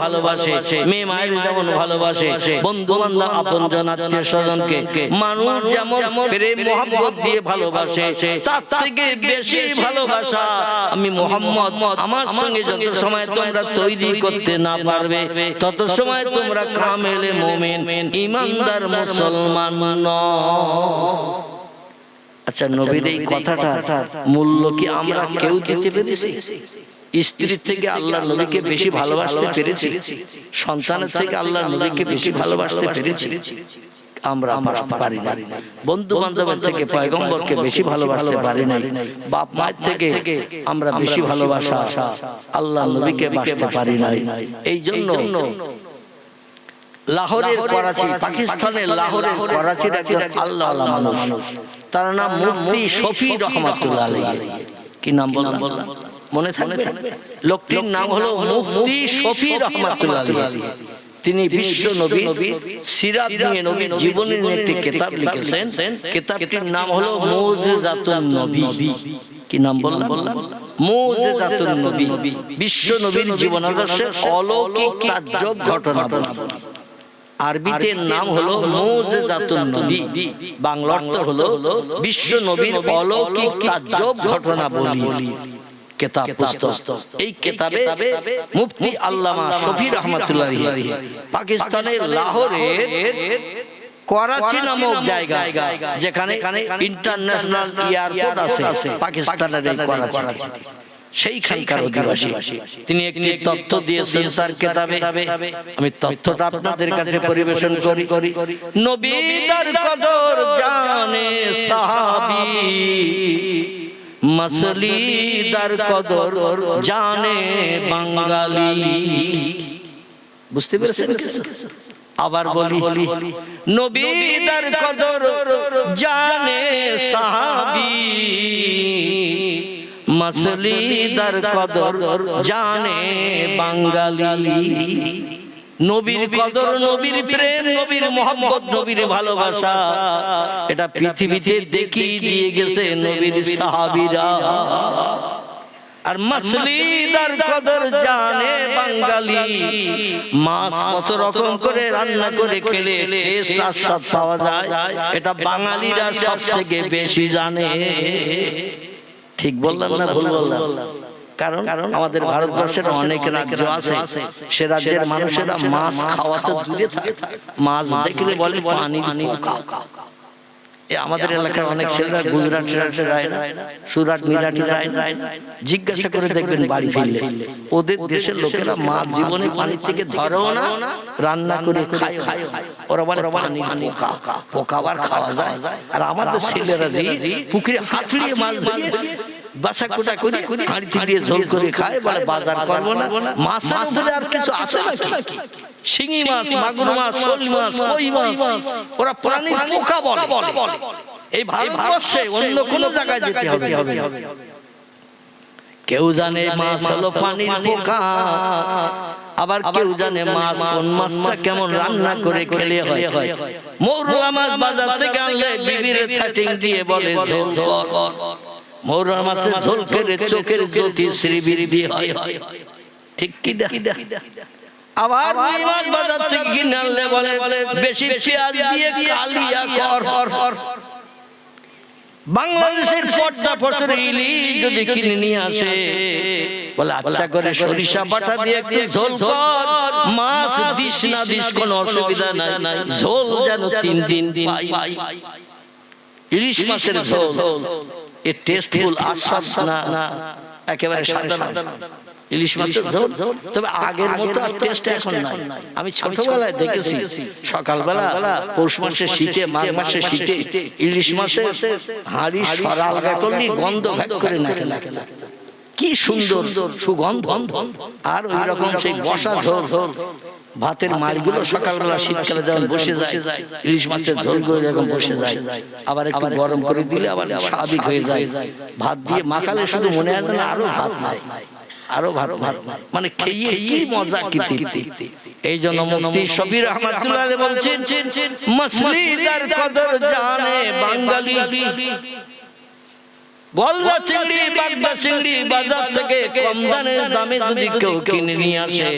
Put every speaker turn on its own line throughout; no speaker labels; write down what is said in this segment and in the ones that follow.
ভালোবাসে, মেয়ে মায়ের যেমন ভালোবাসে, বন্ধু বান্ধব আপনজন আত্মীয় স্বজনকে মানুষ যেমন প্রেম মহব্বত দিয়ে ভালোবাসে, তার থেকে বেশি ভালোবাসা আমি মুহাম্মদ আমার সঙ্গে যত সময় তোমরা তৈরি করতে না পারবে তত সময় তোমরা কামেলে মুমিন ঈমানদার মুসলমান নও। আচ্ছা, নবীর এই কথাটা মূল্য কি আমরা কেউ দিতে পেরেছি? স্ত্রীর থেকে আল্লাহ নবীকে বেশি ভালোবাসতে পেরেছি? সন্তানের থেকে আল্লাহ নবীকে বেশি ভালোবাসতে পেরেছি? আমরা পারি না। বন্ধু বান্ধবের থেকে পয়গম্বরকে বেশি ভালোবাসতে পারি নাই। বাপ মায়ের থেকে আমরা বেশি ভালোবাসা আল্লাহ নবীকে বাসতে পারি নাই। এই জন্য লাহোরের করাচি, পাকিস্তানের লাহোরের করাচির একজন আল্লাহ মানুষ, তার নাম মুফতি শফি রহমাতুল্লাহ আলাইহি। কি নাম বললাম? মনে থাকবে? লোকটির নাম হলো মুফতি শফি রহমাতুল্লাহ আলাইহি। তিনি বিশ্ব নবী সিরাত নিয়ে, নবীর জীবনী নিয়ে একটি কিতাব লিখেছেন। কিতাবটির নাম হলো মুজিজাতুন নবী। কি নাম বললাম? মুজিজাতুন নবী, বিশ্ব নবীর জীবন আদর্শের অলৌকিক তাজ্জব ঘটনা। আরবিতে নাম হলো মুজিজাতুন নবী, বাংলা অর্থ হলো বিশ্ব নবীর অলৌকিক তাজ্জব ঘটনা বলি কিতাব, পুস্তক। এই কিতাবে মুফতি আল্লামা শফি রহমাতুল্লাহ আলাইহি পাকিস্তানের লাহোরের করাচি নামক জায়গা, যেখানে ইন্টারন্যাশনাল এয়ারপোর্ট আছে পাকিস্তানের এই করাচিতে, সেইখানকার অধিবাসী। তিনি একটি তথ্য দিয়েছেন তার কিতাবে। আমি তথ্যটা আপনাদের কাছে পরিবেশন করি। নবী তার কদর জানে সাহাবী, মাসলি দার কদর জানে বাঙালি। বুঝতে পেরেছেন? আবার বলি, নবী দার কদর জানে সাহাবী, মাসলি দার কদর জানে বাঙালি। নবীর কদর, নবীর প্রেম, নবীর মহব্বত, নবীর ভালোবাসা এটা পৃথিবীতে দেখিয়ে দিয়ে গেছে নবীর সাহাবীরা। আর মাসলিদার কদর জানে বাঙালি। মাছ কত রকম করে রান্না করে খেলে টেস্ট আর স্বাদ পাওয়া যায়, এটা বাঙালিরা সব থেকে বেশি জানে। ঠিক বললাম না ভুল বললাম? কারণ আমাদের ভারতবর্ষের অনেক রাজ্য আছে, সে রাজ্যের মানুষেরা মাছ খাওয়া তো দূরে থাকে, মাছ দেখলে বলে পানি পোকা। আমাদের এলাকার অনেক ছেলেরা গুজরাট যায় না, সুরাট মিরাটে যায় না, জিজ্ঞাসা করে দেখবেন বাড়ি ফিরলে ওদের দেশের লোকেরা মাছ জীবনে পানি থেকে ধরেও না, রান্না করে খায়। ওরা বলে পানি পোকা, পোকা আবার খাওয়া যায়। আর আমাদের ছেলেরা যে পুকুরে হাতড়িয়ে মাছ ধরে বাসা কোটা করে হাঁড়িতে দিয়ে ঝোল করে খায়, বলে বাজার করবো না। মাছের উপরে আর কিছু আছে নাকি? শিঙি মাছ, মাগুর মাছ, শোল মাছ, কই মাছ, ওরা প্রাণী পোকা বলে। এই ভারতবর্ষে অন্য কোন জায়গায় যেতে হবে? কেউ জানে মাছ হলো পানির পোকা, আবার কেউ জানে মাছ কোন মাছটা কেমন রান্না করে খেলে হয়। মৌরলা মাছ বাজার থেকে আনলে বিবির কাটিং দিয়ে বলে ঝোল কর। মৌরলা মাছের ঝোল করে চোখের জ্যোতি শ্রীবৃদ্ধি হয়। ঠিক কি দেখ? আবার মাছ বাজার থেকে কিনে আনলে বলে বেশি পেঁয়াজ দিয়ে কালিয়া কর। বাংলাদেশের পর্দা ফসরে ইলিশ যদি কিনে নিয়ে আসে, বলে আচ্ছা করে সরিষা বাটা দিয়ে একটু ঝোল কর। মাছ দিস না দিস কোনো অসুবিধা নাই, ঝোল যেন 3 দিন পাই। ইলিশ মাছের ঝোল এ টেস্টফুল, আস্বাদ না একেবারে সাধারণ ইলিশ মাছের ঝোল। তবে আগের মতো আর টেস্ট এখন নাই। আমি ছোটবেলায় দেখেছি সকালবেলা পৌষ মাসের শীতে, মাঘ মাসের শীতে ইলিশ মাছের হাঁড়ি সরা আলগা করলি গন্ধ ভ্যাক করে নাকে লাগে, কি সুন্দর সুগন্ধ। আর ওই রকম সেই বসা ঝোল, ভাতের মাড়গুলো সকালবেলা শীতকালে যখন বসে যায়, ইলিশ মাছের ঝোলগুলো যখন বসে যায়, আবার একটু গরম করে দিলে আবার স্বাভাবিক হয়ে যায়। ভাত দিয়ে মাখালে শুধু মনে হয় না আরো ভাত নাই, আরো ভাত, মানে খেয়ে কি মজা কিতে। এই জন্য মুফতি শফি রহমাতুল্লাহ আলাইহি বলছেন, মাসলিদার কদর জানে বাঙালি। গলদা চিংড়ি, বাগদা চিংড়ি বাজার থেকে কম দামে যদি কেউ কিনে নিয়ে আসে,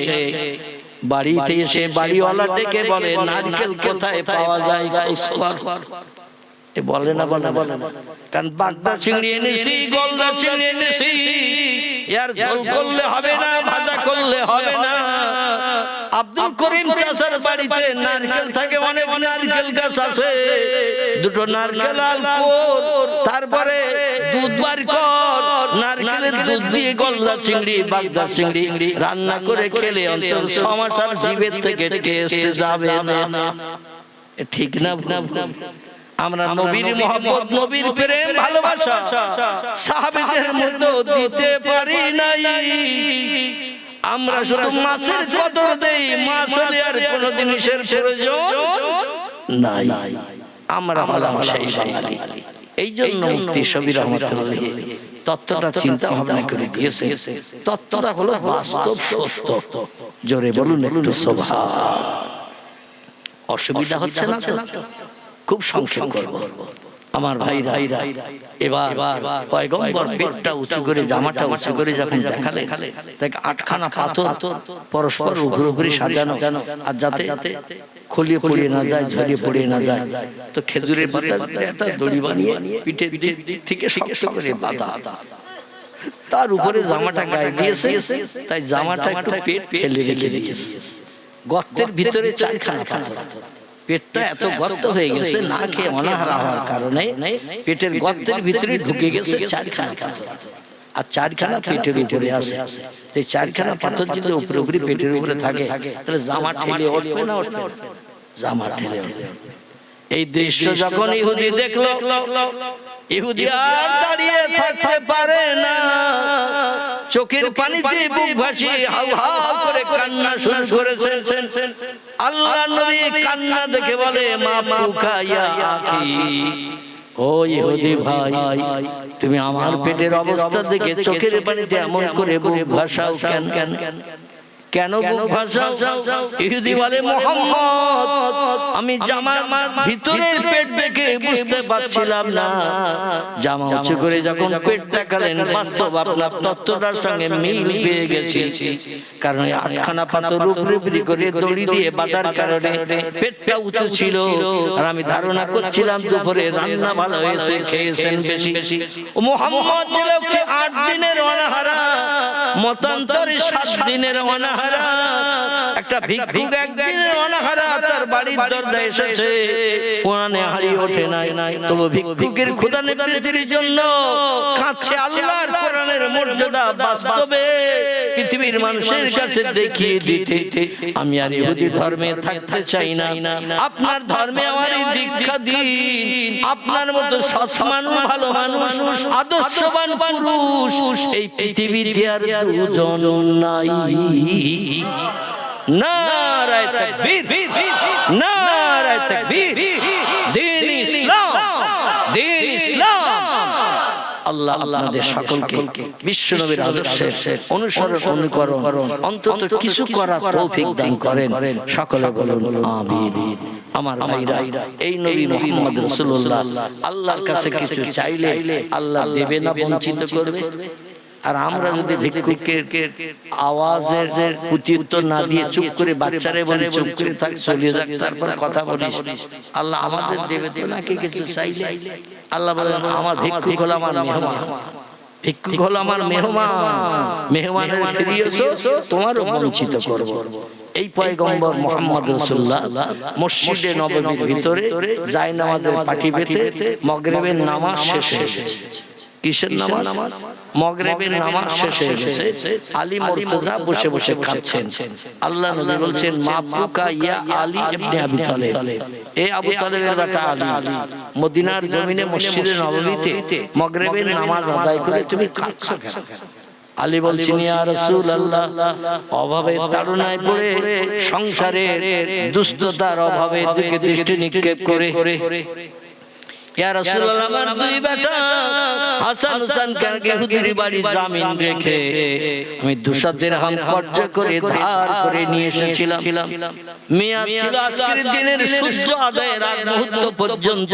বাড়িতে এসে বাড়িওয়ালা ডেকে বলে নারকেল কোথায় পাওয়া যায়, বলে না কারণ বাগদা চিংড়ি এনেছি, গলদা চিংড়ি এনেছি, এর ঝোল করলে হবে না, ভাজা করলে হবে না। আব্দুল করিম চাচার বাড়িতে নারকেল থাকে, অনেক নারকেল গাছ আছে, দুটো নারকেল আল কর, তারপরে দুধ বার কর, নারকেলের দুধ দিয়ে গলদা চিংড়ি বাগদা চিংড়ি রান্না করে খেলে অন্তত 6 মাস আর জিভের থেকে টেস্ট যাবে না। ঠিক না? আমরা নবীর মহব্বত, নবীর প্রেম ভালোবাসা সাহাবীদের মতো দিতে পারি নাই। আমরা শুধু মাছের কদর দেই, মাছ হলে আর কোন জিনিসের প্রয়োজন নাই। আমরা হলাম সেই বাঙালি। এই জন্য মুফতি শফি রহমাতুল্লাহ তত্ত্বটা চিন্তা ভাবনা করে দিয়েছে। তত্ত্বটা হলো বাস্তব সত্য। জোরে বলুন একটু সুবহান। অসুবিধা হচ্ছে না তো? খুব সংক্ষেপ করব আমার ভাইরা। এবার পয়গম্বর পেটটা উঁচু করে, জামাটা উঁচু করে যখন দেখালেন, তাকে 8খানা পাথর পরস্পর উপরে সাজানো, আর যাতে খলিয়ে পড়ে না যায়, ঝরিয়ে পড়ে না যায়, তো খেজুরের পাতার একটা দড়ি বানিয়ে পিঠের দিক থেকে শক্ত করে বাঁধা, তার উপরে জামাটা গায়ে দিয়েছে। তাই জামাটা একটু পেট ফেলে রেখে দিয়েছে। গর্তের ভিতরে 4খানা পাথর। পেটটা এত গর্ত হয়ে গেছে, না খেয়ে অনাহারা হওয়ার কারণে পেটের গর্তের ভিতরে ঢুকে গেছে 4খানা পাথর, আর 4খানা পেটের উপরে আছে। এই 4খানা পাথর যদি উপরে উপরে পেটের উপরে থাকে, তাহলে জামা ঠেলে উঠবে না? উঠবে, জামা ঠেলে উঠবে। এই দৃশ্য যখন ইহুদি দেখলো, ইহুদি আর দাঁড়িয়ে থাকতে পারে না, চোখের পানিতে বুক ভাসিয়ে হাউ হাউ করে কান্না শুরু করেছে। আল্লাহর নবী কান্না দেখে বলে, মা বুকা ইয়া আখি, ও ইহুদি ভাই, তুমি আমার পেটের অবস্থা দেখে চোখের পানিতে এমন করে বুক ভাসাও কেন? কেন বুক ভাসাও? ইহুদি বলে, মুহাম্মদ, আমি জামার ভিতরের পেট দেখে বুঝতে পারছিলাম না। জামা উঁচু করে যখন পেট দেখালেন, বাস্তব আপনার তত্ত্বটার সঙ্গে মিল পেয়ে গেছি। কারণ 8খানা পাথর উপরে করে দড়ি দিয়ে বাঁধার কারণে পেটটা উঁচু ছিল। আর আমি ধারণা করছিলাম দুপুরে রান্না ভালো হয়েছে, খেয়েছেন বেশি। ও মুহাম্মদ, 8 দিনের অনাহারা, মতান্তরে 7 দিনের অনাহারা। একটা ভিক্ষুক একদিনের অনাহারা তার বাড়ির দরজায় এসেছে, কোরআনে হারিয়ে ওঠে নাই, তবে ভিক্ষুকের ক্ষুধা নিবৃত্তির জন্য কাছে আল্লাহর কোরআনের মর্যাদা বাস্তবে পৃথিবীর মানুষের কাছে দেখিয়ে দিতে আমি আর ইহুদি ধর্মে থাকতে চাই না। আপনার ধর্মে আমারই দীক্ষা দিন। আপনার মতো সৎ মানুষ, ভালো মানুষ, আদর্শবান পুরুষ এই পৃথিবীতে আর দুজন নাই। নারায়ে তাকবীর, নারায়ে তাকবীর। দ্বীন ইসলাম, দ্বীন ইসলাম। আল্লাহ আপনাদের সকলকে বিশ্বনবীর আদর্শের অনুসরণ, অনুকরণ, অন্তত কিছু করার তৌফিক দান করেন। সকলে বলুন আমিন। আমার ভাইরা, এই নবী মুহাম্মদ রাসূলুল্লাহ আল্লাহর কাছে কিছু চাইলে আল্লাহ দেবে না, বঞ্চিত করবে? আর আমরা যদি ভিক্ষুকের আওয়াজের প্রতি উত্তর না দিয়ে চুপ করে, বাচ্চারে বলে চুপ করে থাক, চলে যাক, তারপর কথা বলিস, আল্লাহ আমাদের দেবে তো নাকি কিছু চাইলে? আল্লাহ বলেন, আমার ভিক্ষুক হলো আমার মেহমান, ভিক্ষুক হলো আমার মেহমান, মেহমানের ফিরিয়েছো, তোমারও বঞ্চিত করব। এই পয়গম্বর মুহাম্মদ রাসূলুল্লাহ মসজিদে নববীর ভিতরে জায়নামাজের পাটি পেতে মাগরিবের নামাজ শেষ হয়ে গেছে। কিসের নামাজ? মাগরিবের নামাজ শেষ হয়ে গেছে। আলী মুর্তজা বসে বসে খাচ্ছেন। আল্লাহ নবী বলছেন, মা বুকা ইয়া আলী ইবনে আবি তালেব, এ আবু তালেবের বেটা আলী, মদিনার জমিনে মসজিদে নববীতে মাগরিবের নামাজ আদায় করে তুমি খাচ্ছ কেন? আলী বলছেন, ইয়া রাসূলুল্লাহ, অভাবের তাড়নায় পড়ে, সংসারের দুস্থতার অভাবে দিকে দৃষ্টি নিক্ষেপ করে, ইয়া রাসূলুল্লাহ, আমার 2 বেটা হাসান হুসাইন কাকে ইহুদির বাড়ি জামিন রেখে আমি 200 দিরহাম কর্জ করে ধার করে নিয়ে এসেছিলাম। মেয়াদ ছিল আজকের দিনের সূর্য আদায়ের আগ মুহূর্ত পর্যন্ত।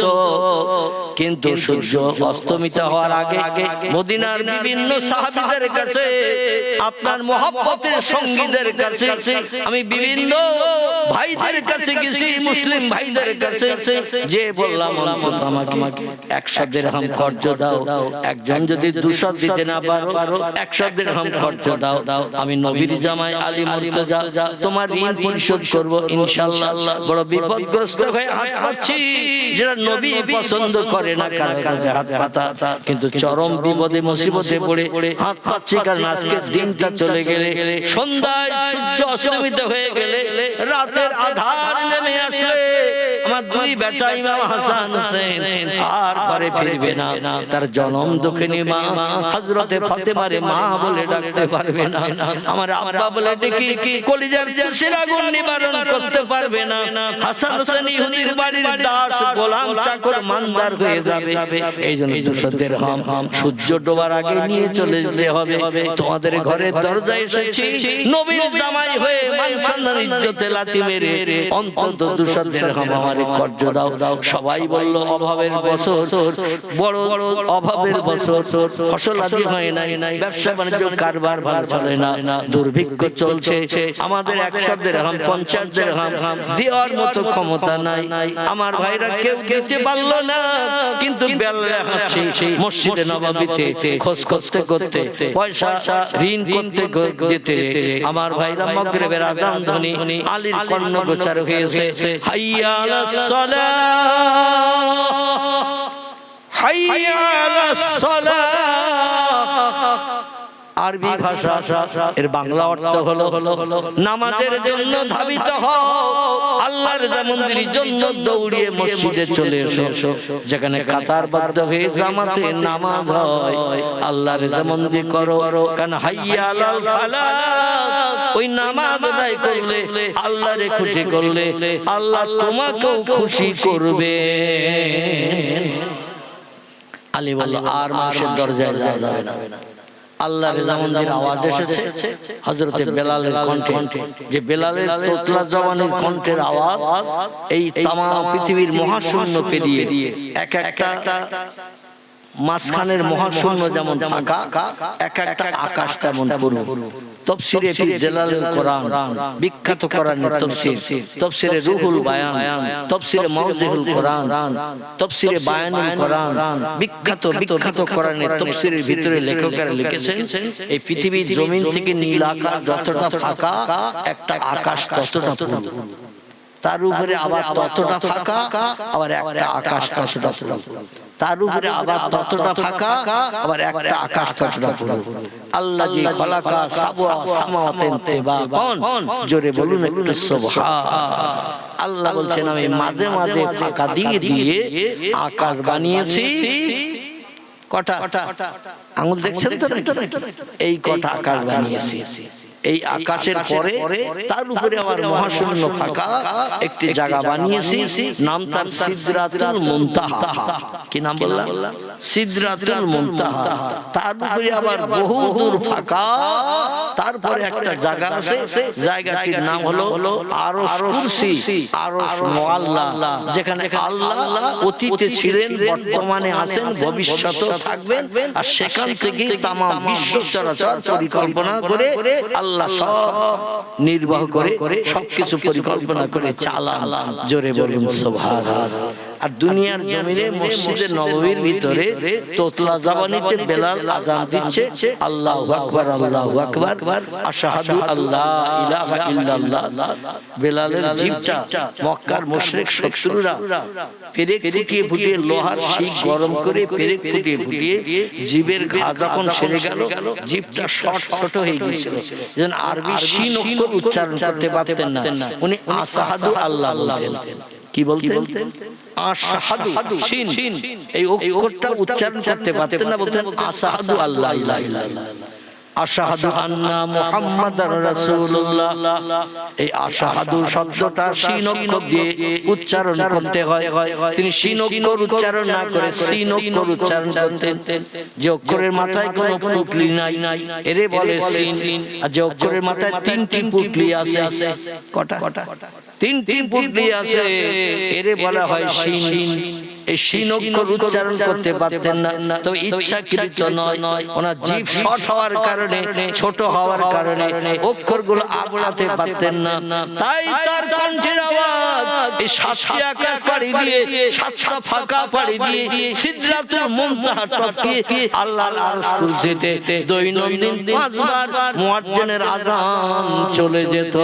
কিন্তু সূর্য অস্তমিত হওয়ার আগে মদিনার বিভিন্ন সাহাবীদের কাছে, আপনার মহব্বতের সঙ্গীদের কাছে, আমি বিভিন্ন ভাইদের কাছে গেছি, মুসলিম ভাইদের কাছে, যে বললাম অন্তত আমাকে 100 দিরহাম কর্জ দাও। একজন যদি 200 দিতে না পারো 100 দিরহাম কর্জ দাও, আমি নবীর জামাই আলী মুর্তজা তোমার ঋণ পরিশোধ করব ইনশাআল্লাহ। বড় বিপদগ্রস্ত হয়ে হাত পাচ্ছি, যেটা নবী পছন্দ করে না কারো কাছে হাত পাতা, কিন্তু চরম বিপদে মুসিবতে পড়ে হাত পাচ্ছি। কারণ আজকে দিনটা চলে গেলে, সন্ধ্যায় সূর্য অস্তমিত হয়ে গেলে, রাতের আধার নেমে আসলে আমার দুই বেটা ইমাম হাসান হোসেন আর ঘরে ফিরবে না। তার জনম দুঃখিনী মা হযরতে ফাতেমারে মা বলে ডাকতে পারবে না, আমার আব্বা বলে ডেকে কলিজার খুশির আগুন নিবারণ করতে পারবে না। হাসান হোসেন ইহুদির বাড়ির দাস, গোলাম, চাকর, মানদার হয়ে যাবে। এইজন্য 200 দিরহাম সূর্য ডোবার আগে নিয়ে চলে যেতে হবে। তোমাদের ঘরের দরজায় এসেছি নবীর জামাই হয়ে, মান সম্মান ইজ্জতে লাথি মেরে অন্তত 200 দিরহাম আমারে কর্জ দাও। সবাই বলল অভাবের বছর, বড় অভাবের বছর, ফসল আদি হয় নাই, ব্যবসা বাণিজ্য কারবার ভালো চলে না, দুর্ভিক্ষ চলছে, আমাদের 100 দিরহাম 50 দিরহাম দেওয়ার মতো ক্ষমতা নাই। আমার ভাইরা কেউ দিতে পারলো না, কিন্তু বেলা হাসি মসজিদে নববীতে খোঁজ করতে করতে, পয়সা ঋণ করতে যেতে আমার ভাইরা মাগরিবের আযান ধ্বনি আলীর কর্ণ গোচর হয়েছে। হাইয়া আলাস সালাহ, হাইয়া আলাস সালাহ। আরবি ভাষা, এর বাংলা অর্থ হলো নামাজের জন্য ধাবিত হও, আল্লাহর মন্দিরের জন্য দৌড়িয়ে মসজিদে চলে এসো। যেখানে কাতারবদ্ধ হয়ে জামাতে নামাজ হয়, আল্লাহর মন্দির করো। কারণ হাইয়া আলাল ফালাহ, ওই নামাজ আদায় করলে, আল্লাহরে খুশি করলে, আল্লাহ তোমাকেও খুশি করবে। আলী বলল আর মানুষের দরজায় যাওয়া যাবে না। আল্লাহর জামানের আওয়াজ এসেছে হযরতে বেলালের কণ্ঠে, যে বেলালের তোতলা জবানের কণ্ঠের আওয়াজ এই তামাম পৃথিবীর মহাশূন্য পেরিয়ে এক একটা মাঝখানের মহাশূন্য যেমন ফাঁকা, এক একটা আকাশ তেমন পুরো। তাফসীরে ফি জালালুল কোরআন, বিখ্যাত কোরআনের তাফসীর, তাফসীরে রুহুল বায়ান, তাফসীরে মাওজিহুল কোরআন, তাফসীরে বায়ানুল কোরআন, বিখ্যাত কোরআনের তাফসীরের ভিতরে লেখকেরা লিখেছেন এই পৃথিবীর জমিন থেকে নীল আকাশ যতটা ফাঁকা, একটা আকাশ ততটা পুরো। তার উপরে আবার ততটা ফাঁকা, আবার একটা আকাশ ততটা পুরো। তার উপরে আবার ততটা ফাঁকা, আবার একটা আকাশ ততটা পুরো। আল্লাহ জি খলাকা সাবআ সামাওয়াতিন তিবাকান, জোরে বলুন একটু সুবহান। আল্লাহ বলছেন আমি মাঝে মাঝে ফাঁকা দিয়ে দিয়ে আকাশ বানিয়েছি। কটা আঙুল দেখছেন তো? এই কটা আকাশ বানিয়েছি। এই আকাশের পরে তার উপরে আবার মহাশূন্য ফাঁকা একটি জায়গা বানিয়েছি, নাম তার সিদরাতুল মুনতাহা। কি নাম বললাম? সিদরাতুল মুনতাহা। তার উপরে আবার বহু দূর ফাঁকা, তারপরে একটা জায়গা আছে, জায়গাটির নাম হলো আরশ কুরসি, আরশ মুআল্লা, যেখানে আল্লাহ অতীতে ছিলেন, বর্তমানে আছেন, ভবিষ্যতেও থাকবেন। আর সেখান থেকে তামাম বিশ্ব চরাচর পরিকল্পনা করে আল্লাহ সব নির্বাহ করে, সবকিছু পরিকল্পনা করে চালান। জোরে বলুন সুবহানাল্লাহ। আর দুনিয়ার জমিনে মসজিদে নববীর ভিতরে তোতলা জবানিতে বেলাল আযান দিচ্ছে, আল্লাহু আকবার, আল্লাহু আকবার, আশহাদু আল্লা ইলাহা ইল্লাল্লাহ। বেলালের জিহ্বা মক্কার মুশরিক শত্রুরা পেরেক ফুটিয়ে ফুটিয়ে, লোহার শিক গরম করে পেরেক ফুটিয়ে ফুটিয়ে জিভের ঘা যখন সেরে গেল, জিহ্বা ছোট হয়ে গিয়েছিল। যেন আরবি শিন অক্ষর উচ্চারণ করতে পারতেন না, উনি আশহাদু আল্লাহ বলতেন। কি বলতেন? আশহাদু শিন, এই অক্ষরটা উচ্চারণ করতে পারতেন না, বলতেন আশহাদু আল্লা ইলাহা ইল্লাল্লাহ, আশহাদু আন্না মুহাম্মাদার রাসূলুল্লাহ। এই আশহাদু শব্দটা শিন অক্ষর দিয়ে উচ্চারণ করতে হয়। তিনি শিন অক্ষর উচ্চারণ না করে সিন অক্ষর উচ্চারণ করতেন। যে অক্ষরের মাথায় কোনো পুটলি নাই এরে বলে সিন, আর যে অক্ষরের মাথায় তিনটি পুটলি আছে, কটা? তিনটি পুটলি আছে, এরে বলা হয় শিন। এই শিন অক্ষর উচ্চারণ করতে পারতেন না, তো ইচ্ছাকৃত নয়, ওনার জিভ শর্ট হওয়ার কারণে, ছোট হওয়ার কারণে অক্ষরগুলো আবড়াতে পারতেন না। তাই তার কণ্ঠের আওয়াজ এই সাতটি আকাশ পাড়ি দিয়ে, সাতটা ফাঁকা পাড়ি দিয়ে, সিদরাতুল মুনতাহা টপকে আল্লাহর আরশ কুরসিতে দৈনন্দিন 5 বার মুয়াজ্জিনের আযান চলে যেত।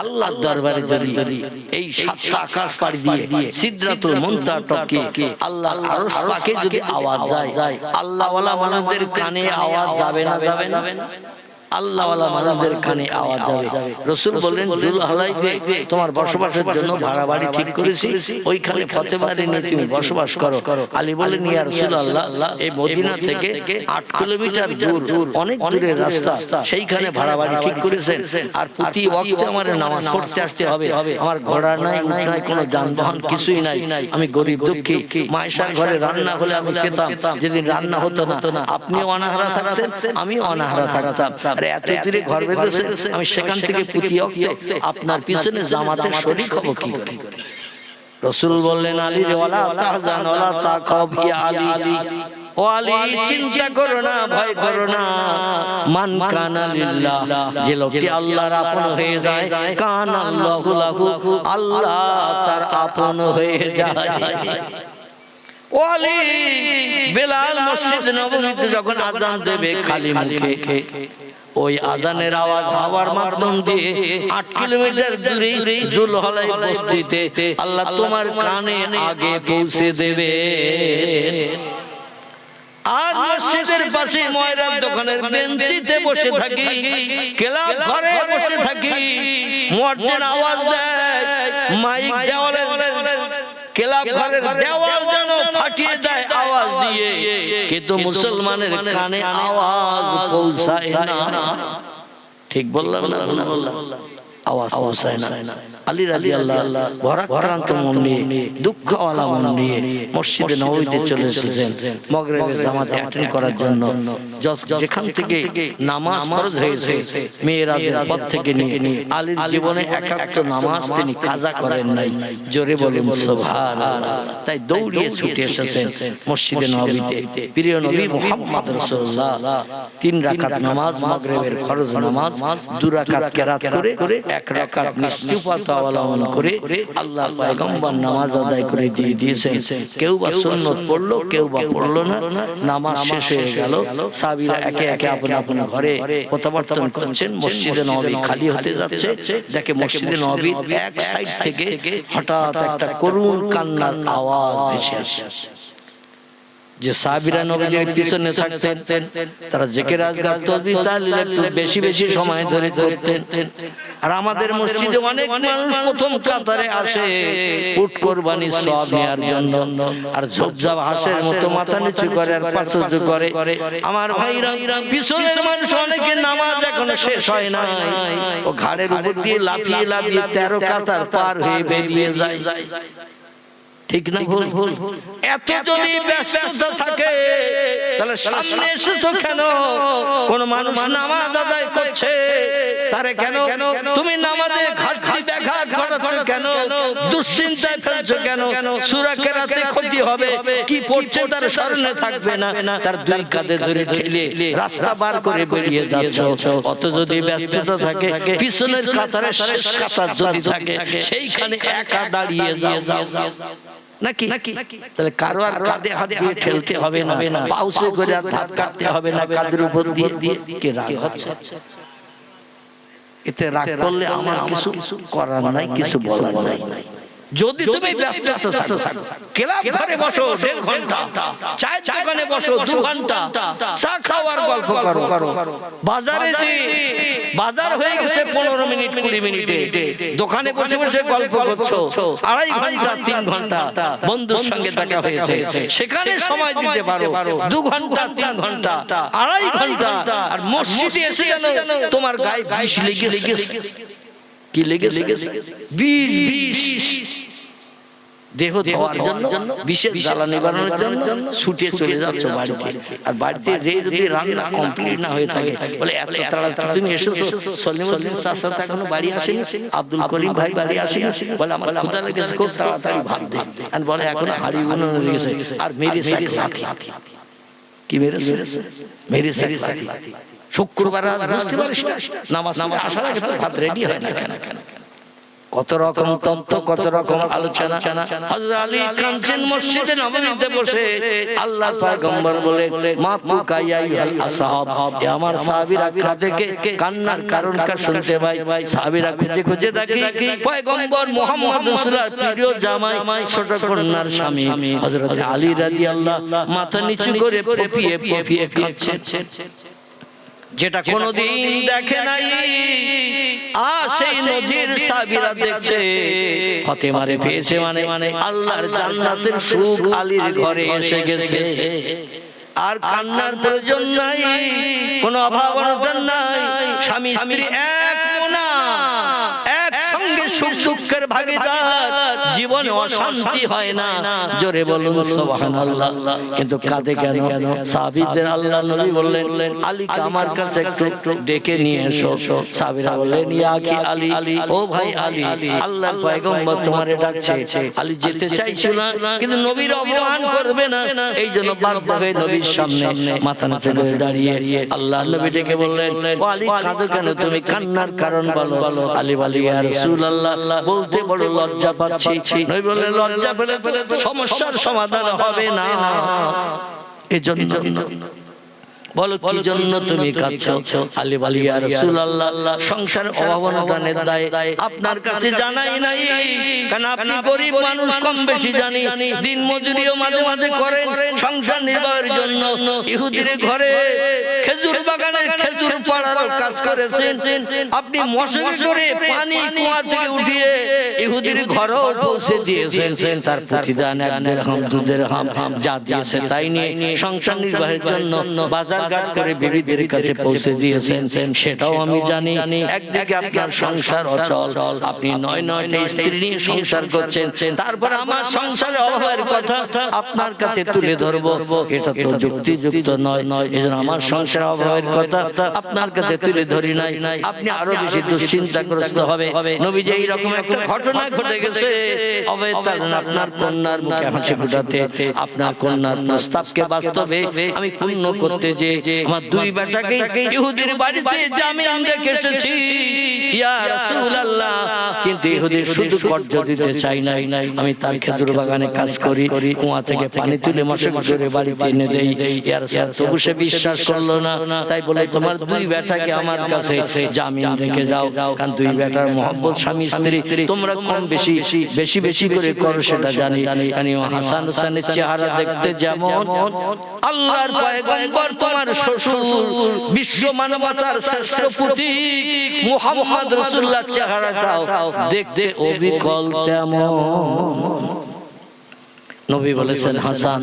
আল্লাহর দরবারে যদি এই সাতটা আকাশ পাড়ি দিয়ে সিদরাতুল মুনতাহা টপকে আল্লাহর আরশ পাকে যদি আওয়াজ যায়, আল্লাহ ওয়ালা মানুষদের কানে আওয়াজ যাবে না? যাবে না? আল্লাহ ওয়ালা মানুষদের কানে আওয়াজ যাবে। রাসূল বললেন, জুল হালাইফে তোমার বসবাসের জন্য ভাড়া বাড়ি ঠিক করেছি, ওইখানে ফতেবাড়ি নিয়ে তুমি বসবাস করো। আলী বললেন, ইয়া রাসূলুল্লাহ, এই মদিনা থেকে 8 কিলোমিটার দূর, অনেক দূরের রাস্তা, সেইখানে ভাড়া বাড়ি ঠিক করেছেন, আর প্রতি ওয়াক্তে আমার নামাজ পড়তে আসতে হবে। আমার ঘোড়া নাই, উট নাই, কোনো যানবাহন কিছুই নাই, আমি গরিব দুঃখী। মায়েশার ঘরে রান্না হলে আমি পেতাম, যেদিন রান্না হতো না আপনিও অনাহারা থাকতেন, আমিও অনাহারা থাকতাম। এত দূরে ঘর বেঁধেছে, আমি সেখান থেকে প্রতি ওয়াক্তে আপনার পিছনে জামাতে শরীক হব কি করে? রাসূল বললেন, আলী রে, ওয়ালা তাহজান ওয়ালা তাখাব ইয়া আলী, ও আলী, চিন্তা করো না, ভয় করো না। মান কানা লিল্লাহ, যে লোকটি আল্লাহর আপন হয়ে যায়, কানা আল্লাহু লাহু, আল্লাহ তার আপন হয়ে যায়। ওয়ালি বেলাল মসজিদ নববীতে যখন আযান দেবে খালি মুখে, ওই আযানের আওয়াজ হওয়ার মাধ্যম দিয়ে 8 কিলোমিটার দূরে জুলহলাই বস্তিতে আল্লাহ তোমার কানে আগে পৌঁছে দেবে। আর মসজিদের পাশে ময়রার দোকানের বেঞ্চিতে বসে থাকি, ক্লাব ঘরে বসে থাকি, মুয়াজ্জিন আওয়াজ দেয়, মাইক দেওয়ালের ক্লাব ঘরের দেওয়াল যেন ফাটিয়ে দেয় আওয়াজ দিয়ে, কিন্তু মুসলমানের কানে আওয়াজ পৌঁছায় না। ঠিক বললাম না? আওয়াজ পৌঁছায় না। আলী রাদিয়াল্লাহু ভরাক্রান্ত মন নিয়ে, দুঃখওয়ালা মন নিয়ে মসজিদে নববীতে চলে এসেছেন মাগরিবের জামাতে অ্যাটেন্ড করার জন্য। যেখান থেকে নামাজ ফরজ হয়েছে মেরাজের পর থেকে নিয়ে আলীর জীবনে একটা নামাজ তিনি কাজা করেন নাই। জোরে বলুন সুবহানাল্লাহ। তাই দৌড়িয়ে ছুটে এসেছেন মসজিদে নববীতে। প্রিয় নবী মুহাম্মদ রাসূলুল্লাহ 3 রাকাত নামাজ, মাগরিবের ফরজ নামাজ 2 রাকাত কিরাত করে 1 রাকাত নিশ্চিত অবলম্বন করে আল্লাহ পয়গম্বর নামাজ আদায় করে দিয়ে দিয়েছেন। কেউ বা সুন্নত পড়লো, কেউ বা পড়লো না। নামাজ শেষ হয়ে গেল, সাহাবীরা একে একে আপন আপন ঘরে প্রত্যাবর্তন করছেন। মসজিদে নববী খালি হতে যাচ্ছে, দেখে মসজিদে নববীর এক সাইড থেকে হঠাৎ একটা করুণ কান্নার আওয়াজ ভেসে আসে। যে সাহাবীরা নবীর পিছনে থাকতেন তারা জিকির আজকার তাসবিহ তাহলিল একটু বেশি বেশি সময় ধরে করতেন। আর আমাদের মসজিদে অনেক মানুষ প্রথম কাতারে আসে উট কুরবানির সওয়াব নেয়ার জন্য, আর ঝোপঝাপ হাঁসের মতো মাথা নিচু করে আর পাছুচু করে। আমার ভাইরা, পিছনের মানুষ অনেকে নামাজ এখনো শেষ হয় নাই, ও ঘাড়ের উপর দিয়ে লাফিয়ে লাফিয়ে 13 কাতার পার হয়ে বেরিয়ে যায়। ঠিক না ভুল? এত যদি ব্যস্ততা থাকে তাহলে সামনে এসেছো কেন? কোন মানুষ নামাজ আদায় করছে, তারে কেন তুমি নামাজে ঘাটতি ব্যাঘাত ঘটাচ্ছ কেন? দুশ্চিন্তায় ফেলছো কেন? সূরা কেরাতে ক্ষতি হবে, কি পড়ছে তার স্মরণে থাকবে না, তার 2 কাঁধে ধরে ঠেলে রাস্তা পার করে বেরিয়ে যাচ্ছ। অত যদি ব্যস্ততা থাকে, পিছনের কাতারে শেষ কাতার যদি থাকে সেইখানে একা দাঁড়িয়ে যাও নাকি? তাহলে কারো আর কাঁধে হাত দিয়ে ঠেলতে হবে না, পাউসে করে আর ধাপ কাটতে হবে না কাঁধের উপর দিয়ে। কে রাগ হচ্ছে? এতে রাগ করলে আমার কিছু করার নাই, কিছু বলার নাই। যদি তুমি ব্যস্ত থাকো, ক্লাব ঘরে বসো 1.5 ঘন্টা, চায়ের দোকানে বসো 2 ঘন্টা, চা খাও আর গল্প করো। বাজারে যে বাজার হয়ে গেছে 15 মিনিট 20 মিনিটে, দোকানে বসে বসে গল্প করছো 2.5 ঘন্টা 3 ঘন্টা, বন্ধুর সঙ্গে দেখা হয়েছে সেখানে সময় দিতে পারো 2 ঘন্টা 3 ঘন্টা 2.5 ঘন্টা। আর মসজিদে এসে যেন তোমার গায়ে বিষ লেগে গেছে। কি লেগেছে? বিষ। দেহ ধোয়ার জন্য বিশেষ জ্বালা নিবারণের জন্য ছুটে চলে যাচ্ছ বাড়িতে। আর বাড়িতে যে যদি রান্না কমপ্লিট না হয়ে থাকে বলে এত তাড়াতাড়ি তুমি এসেছো, সলিমুদ্দিন চাচা তো এখনো বাড়ি আসেনি, আব্দুল করিম ভাই বাড়ি আসেনি, বলে আমার ক্ষুধা লেগেছে খুব তাড়াতাড়ি ভাত দে। আর বলে এখনো হাড়ি বানানো লেগেছে আর মেরে সাথে কি মেরেছে, মেরেছে শুক্রবার বুঝতে পারিস নামাজ আসার আগে তো ভাত রেডি হয় না কেন? কত রকম তত্ত্ব, কত রকম আলোচনা। হযরত আলী কাঁদছেন মসজিদে নববীতে বসে, আল্লাহর পয়গম্বর বলে মা পুকাইয়া আইয়াল আসহাব, এ আমার সাহাবীরা কাঁদে, কান্নার কারণটা শুনতে পাই। সাহাবীরা খুঁজে খুঁজে দেখে পয়গম্বর মুহাম্মদ রাসূলুল্লাহর প্রিয় জামাই ছোট কন্যার স্বামী হযরত আলী রাদিয়াল্লাহু মাথা নিচু করে ফুপিয়ে ফুপিয়ে কাঁদছেন, যেটা কোনদিন দেখে নাই। আর সেই নজির সাহাবীরা দেখছে, ফাতেমারে পেয়েছে মানে আল্লাহর জান্নাতের সুখ আলীর ঘরে এসে গেছে। আর কান্নার প্রয়োজন নাই, কোনো অভাব অনটন নাই, স্বামী স্ত্রী এক মোনা, একসঙ্গে সুখ দুঃখের ভাগীদার, জীবনে অশান্তি হয় না। জোরে বলুন সুবহানাল্লাহ। কিন্তু কাঁদে কেন? সাহাবীদের আল্লাহ নবী বললেন আলীকে আমার কাছে একটু ডেকে নিয়ে এসো। সাহাবীরা বললেন ইয়া আখি আলী, ও ভাই আলী, আল্লাহর পয়গম্বর তোমারে ডাকছে। আলী যেতে চাইছিল না, কিন্তু নবীর অপমান করবে না, এই জন্য বাধ্য হয়ে নবীর সামনে মাথা নিচু করে দাঁড়িয়ে আল্লাহর নবী ডেকে বললেন ও আলী কাঁদো কেন, তুমি কান্নার কারণ বলো। আলী বলে ইয়া রাসূলুল্লাহ বলতে বড় লজ্জা পাচ্ছি। নবী বললেন লজ্জা পেলে তো সমস্যার সমাধান হবে না, এজন্য বলো কি জন্য তুমি কাঁদছো? আলী বলে ইয়া রাসূলুল্লাহ সংসারের অভাব অনটনের দায় আপনার কাছে জানাই নাই, কারণ আপনি গরিব মানুষ, কম বেশি জানি। দিন মজুরিও মাঝে মাঝে করেন সংসার নির্বাহের জন্য। ইহুদির ঘরে খেজুর বাগানের খেজুর পাড়ার কাজ করেছেন আপনি, মশকে করে পানি কুয়া থেকে উঠিয়ে ইহুদির ঘরেও পৌঁছে দিয়েছেন। তার প্রতিদান 1 দিরহাম 2 দিরহাম যা দিয়েছে তাই নিয়ে সংসার নির্বাহের জন্য বাজার ঘাট করে বিবিদের কাছে পৌঁছে দিয়েছেন, সেটাও আমি জানি। একদিকে আপনার সংসার অচল, আপনি 9টা স্ত্রী নিয়ে সংসার করছেন, তারপর আমার সংসারের অভাবের কথা আপনার কাছে তুলে ধরবো, এটা তো যুক্তিযুক্ত নয়। এজন্য আমার সংসারের অভাবের কথা আপনার কাছে তুলে ধরি নাই, আপনি আরো বেশি দুশ্চিন্তাগ্রস্ত হবে। নবী যে এইরকম একটা ঘটনা ঘটে গেছে, আপনার কন্যার মুখে হাসি ফোটাতে, আপনার কন্যার প্রস্তাবকে বাস্তবে আমি পূর্ণ করতে যে আমার 2 বেটাকে ইহুদির বাড়িতে জামিন রেখে এসেছি ইয়া রাসূলুল্লাহ। কিন্তু ইহুদি শুধু কর্জ দিতে চাই নাই, আমি তার খেজুর বাগানে কাজ করি, কুয়া থেকে পানি তুলে মশক করে বাড়িতে এনে দেই। ইয়া রাসূলুল্লাহ তবু সে বিশ্বাস করলো না, তাই বলে তোমার 2 বেটাকে আমার কাছে জামিন রেখে দাও, কারণ 2 বেটার মহব্বত স্বামী স্ত্রী তোমরা কম বেশি বেশি বেশি করে করো সেটা জানি। কারণ হাসান হোসেনের চেহারা দেখতে যেমন, আল্লাহর পয়গম্বর তোমার শ্বশুর বিশ্ব মানবতার শ্রেষ্ঠ প্রতীক মুহাম্মদ রাসূলুল্লাহর চেহারাটাও দেখতে অবিকল তেমন। নবী বলেছেন হাসান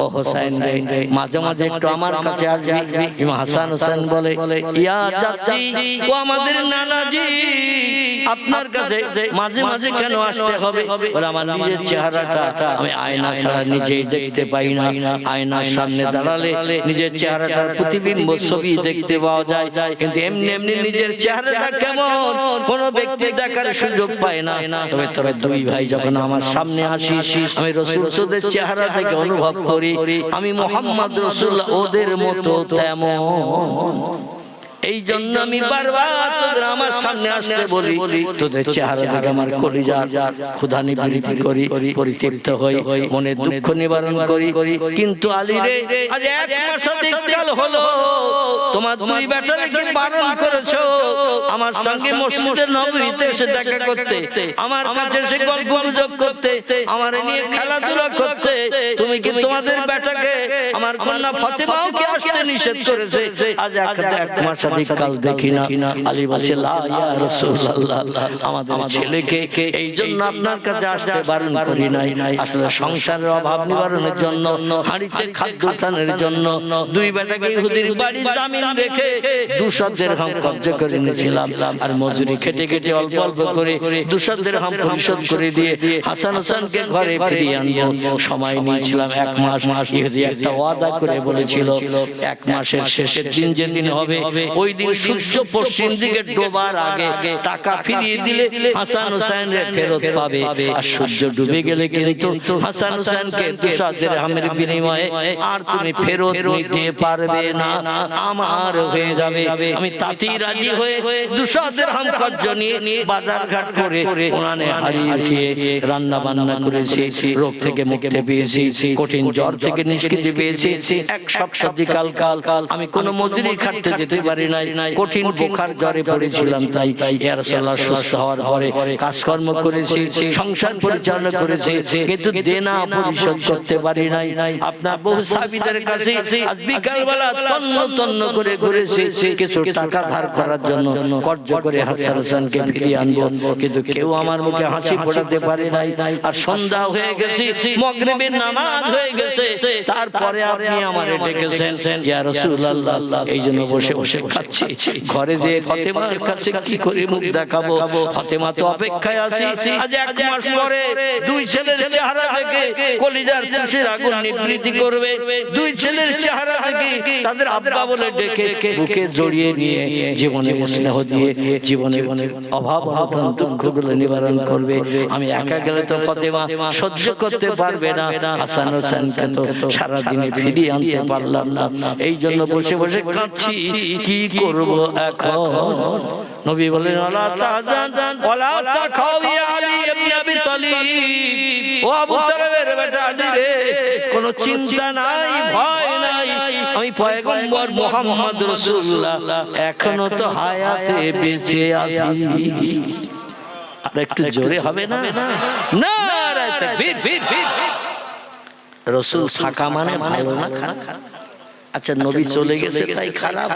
ও হোসেন রে মাঝে মাঝে একটু আমার কাছে আসবি। ইমাম হাসান হোসেন বলে ইয়া জাতি, ও আমাদের নানাজি, আপনার কাছে মাঝে মাঝে কেন আসতে হবে? বলে আমার নিজের চেহারাটা আমি আয়না ছাড়া নিজেই দেখতে পাই না, আয়নার সামনে দাঁড়ালে নিজের চেহারাটার প্রতিবিম্ব ছবি দেখতে পাওয়া যায়, কিন্তু এমনি এমনি নিজের চেহারাটা কেমন কোনো ব্যক্তি দেখার সুযোগ পায় না। তবে 2 ভাই যখন আমার সামনে আসিস, আমি রাসূল তোদের চেহারা থেকে অনুভব করি আমি মুহাম্মদ রাসূলুল্লাহ ওদের মতো তেমন। এই জন্য আমি বারবার তোদের আমার সামনে আসতে বলি, তোদের চেহারা দেখে আমার কলিজার ক্ষুধা নিবৃত্তি করি, পরিতৃপ্ত হই, মনে দুঃখ নিবারণ করি। কিন্তু আলী রে আজ 1 মাসাধিক কাল হলো তোমার 2 বেটাকে বারণ করেছো আমার সঙ্গে মসজিদে নববীতে এসে দেখা করতে, আমার কাছে এসে গল্প গুজব করতে, আমার নিয়ে খেলাধুলা করতে। তুমি কি তোমাদের বেটাকে আমার কন্যা ফাতেমাও কি আসতে নিষেধ করেছে? আজ 1 মাস মাসাধিক কাল দেখি না। আলী বলছে লা ইয়া রাসূলুল্লাহ, আমাদের ছেলেকে এই জন্য আপনার কাছে আসতে বারণ করি নাই, আসলে সংসারের অভাব নিবারণের জন্য, হাঁড়িতে খাদ্য টানের জন্য দুই বেটাকে ইহুদির বাড়ির জামিন রেখে 200 দিরহাম কবজা করে নিয়েছিলাম। আর মজুরি খেটে খেটে অল্প অল্প করে 200 দিরহাম পরিশোধ করে দিয়ে হাসান হোসেনকে ঘরে ফিরিয়ে আনবো। সময় নিয়েছিলাম 1 মাস। ইহুদি একটা ওয়াদা করে বলেছিল 1 মাসের শেষের দিন যেদিন হবে ওই দিন সূর্য পশ্চিম দিকে ডোবার আগে টাকা ফিরিয়ে দিলে হাসান হোসেনের ফেরত পাবে। আর সূর্য ডুবে গেলে কিন্তু হাসান হোসেনকে 200 দিরহামের বিনিময়ে আর তুমি ফেরত নিতে পারবে না, আমার হয়ে যাবে। আমি তাতেই রাজি হয়ে 200 দিরহাম কর্জ নিয়ে বাজার ঘাট করে উনানে হাড়ি উঠিয়ে রান্না বান্না করেছি। রোগ থেকে মুক্তি পেয়েছি, কঠিন জ্বর থেকে নিষ্কৃতি পেয়েছি। 1 সপ্তাহ কাল আমি কোনো মজুরি খাটতে যেতে পারি নাই, কঠিন বুখার জ্বরে পড়েছিলাম। তাই ইয়া রাসূলুল্লাহ সুস্থ হওয়ার পরে কাজকর্ম করেছি, সংসার পরিচালনা করেছি, কিন্তু দেনা পরিশোধ করতে পারি নাই। আপনার বহু সাহাবীদের কাছে আজ বিকালবেলা তন্ন করে ঘুরেছি কিছু টাকা ধার করার জন্য, কর্জ করে হাসান হোসেনকে ফিরিয়ে আনবো, কিন্তু কেউ আমার মুখে হাসি ফোটাতে পারে নাই। আর সন্ধ্যা হয়ে গেছে, মাগরিবের নামাজ হয়ে গেছে, তারপরে আপনি আমারে ডেকেছেন ইয়া রাসূলুল্লাহ। এই জন্য বসে বসে খাচ্ছি। ঘরে যে ফাতেমার কাছে কি করে মুখ দেখাবো? ফাতেমা তো অপেক্ষায় আছে। আজ 1 মাস পরে 2 ছেলের চেহারা দেখে কলিজার খুশির আগুন নিবৃত্তি করবে। 2 ছেলের চেহারা দেখে তাদের আব্বা বলে ডেকে বুকে জড়িয়ে নিয়ে জীবনে স্নেহ দিয়ে জীবনের অভাব অনটন দুঃখগুলো নিবারণ করবে। আমি একা গেলে তো ফাতেমা সহ্য করতে পারবে না। হাসান হোসেনকে তো সারা দিনে ফিরিয়ে আনতে পারলাম না। এই জন্য বসে বসে কাঁদছি, কি করব এখন? নবী বলেন ওয়ালা তাহজান ওয়ালা তাখাউ ইয়া আলী ইবনে আবি তালিব, ও আবু তালেবের বেটা আলী রে, কোনো চিন্তা নাই, ভয় নাই, আমি পয়গম্বর মুহাম্মদ রাসূলুল্লাহ এখনো তো হায়াতে বেঁচে আছি। আর একটু জোরে হবে না? নারে তাকবীর। রাসূল থাকা মানে ভালো না খারাপ? আচ্ছা নবী চলে গেছে তাই খারাপ?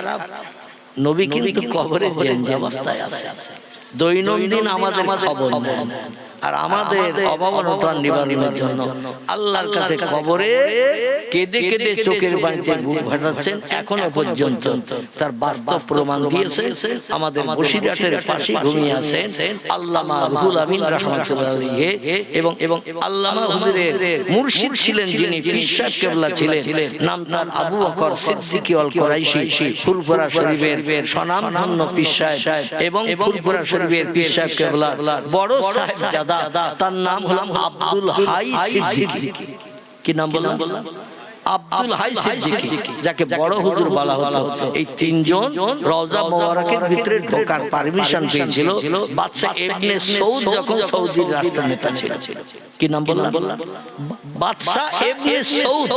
নবী কিন্তু কবরে জিন্দা অবস্থায় আছে, দৈনন্দিন আমাদের খবর নেন। আর আমাদের অভাব অনটন নিবারণের জন্য আল্লাহর কাছে কবরে কেঁদে কেঁদে চোখের পানিতে বুক ফাটাচ্ছেন। এখনো পর্যন্ত তার বাস্তব প্রমাণ দিয়েছে। আমাদের বসিরহাটের পাশে ঘুমিয়ে আছেন আল্লামা রুহুল আমিন রাহমাতুল্লাহ আলাইহি, এবং আল্লামা হুজুরের মুর্শিদ ছিলেন যিনি পীর সাহেব কেবলা ছিলেন, নাম তার আবু বকর সিদ্দিকী আল কুরাইশি, ফুরফুরা শরীফের স্বনামধন্য পীর সাহেব এবং ফুরফুরা শরীফের পীর সাহেব কেবলা বড় সাহেব, তার নাম হলো আব্দুল হাই সিদ্দিকী। কি নাম বললাম? আব্দুল হাই সিদ্দিকী, যাকে বড় হুজুর বলা হতো। এই 3 জন রওজা মোবারকের ভিতরে ঢোকার পারমিশন পেয়েছিল বাদশা ইবনে সৌদ যখন সৌদির রাষ্ট্রনেতা ছিল। কি নাম বললাম? বাদশা ইবনে সৌদ,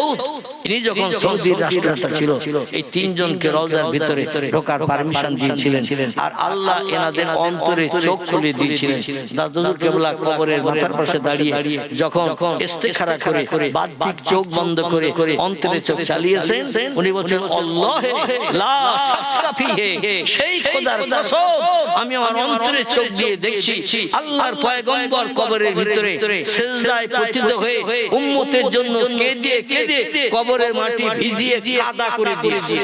ইনি যখন সৌদির রাষ্ট্রনেতা ছিল এই 3 জনকে রওজার ভিতরে ঢোকার পারমিশন দিয়েছিলেন। আর আল্লাহ এনাদের অন্তরে চোখ খুলে দিয়েছিলেন। দাদুর কেবলা কবরের মাথার পাশে দাঁড়িয়ে যখন ইস্তেখারা করে বাহ্যিক চোখ বন্ধ করে অন্তরে চোখ চালিয়েছেন, উনি বলেন আল্লাহ লা শাক্কা ফিহি, সেই খোদার কসম আমি আমার অন্তরে চোখ দিয়ে দেখছি আল্লাহর পয়গম্বর কবরের ভিতরে সিজদায় পতিত হয়ে উম্মতের জন্য কেঁদে কেঁদে কবরের মাটি ভিজিয়ে কাদা করে দিয়েছে।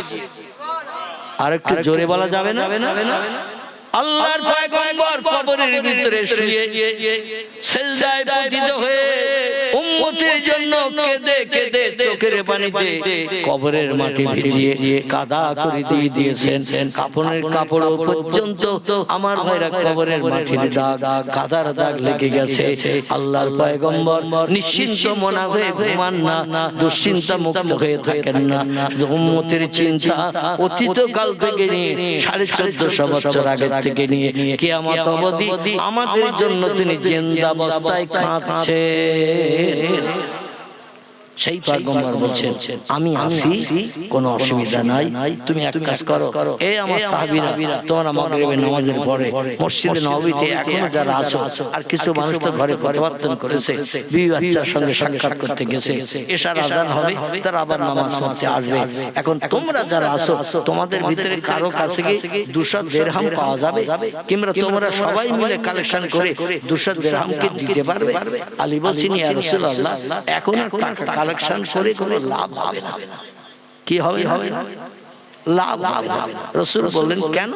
আর একটু জোরে বলা যাবে না? আল্লাহর পয়গম্বর কবরের ভিতরে শুয়ে সিজদায় পতিত হয়ে উম্মতের জন্য কেঁদে কেঁদে চোখের পানিতে কবরের মাটি ভিজিয়ে কাদা করে দিয়ে দিয়েছেন। কাফনের কাপড় পর্যন্ত আমার ভাইরা কবরের মাটির দাগ, কাদার দাগ লেগে গেছে। আল্লাহর পয়গম্বর নিশ্চিন্ত মনা হয়ে ঘুমান না, দুশ্চিন্তা মুক্ত হয়ে থাকেন না। শুধু উম্মতের চিন্তা অতীত কাল থেকে নিয়ে 1450 বছর আগে থেকে নিয়ে কিয়ামত অবধি আমাদের জন্য তিনি জিন্দা অবস্থায় কাঁদছেন। সেই পয়গম্বর বলছেন আমি আসি, কোনো অসুবিধা নাই, তুমি এক কাজ করো, এই আমার সাহাবীরা তোমরা মাগরিবের নামাজের পরে মসজিদে নববীতে এখনো যারা আছো, আর কিছু মানুষ তো ঘরে পরিবর্তন করেছে, বিবি বাচ্চার সঙ্গে সাক্ষাৎ করতে গেছে, এশার আযান হবে, তারা আবার নামাজ পড়তে আসবে। এখন তোমরা যারা আছো তোমাদের ভিতরে কারো কাছে কি 200 দিরহাম পাওয়া যাবে, কিংবা তোমরা সবাই মিলে কালেকশন করে 200 দিরহাম কি দিতে পারবে? আলী বলছেন ইয়া রাসূলুল্লাহ, এখন আর টাকা কালেকশন করে কোনো লাভ হবে না। কি হবে? লাভ হবে না। রাসূল বললেন কেন?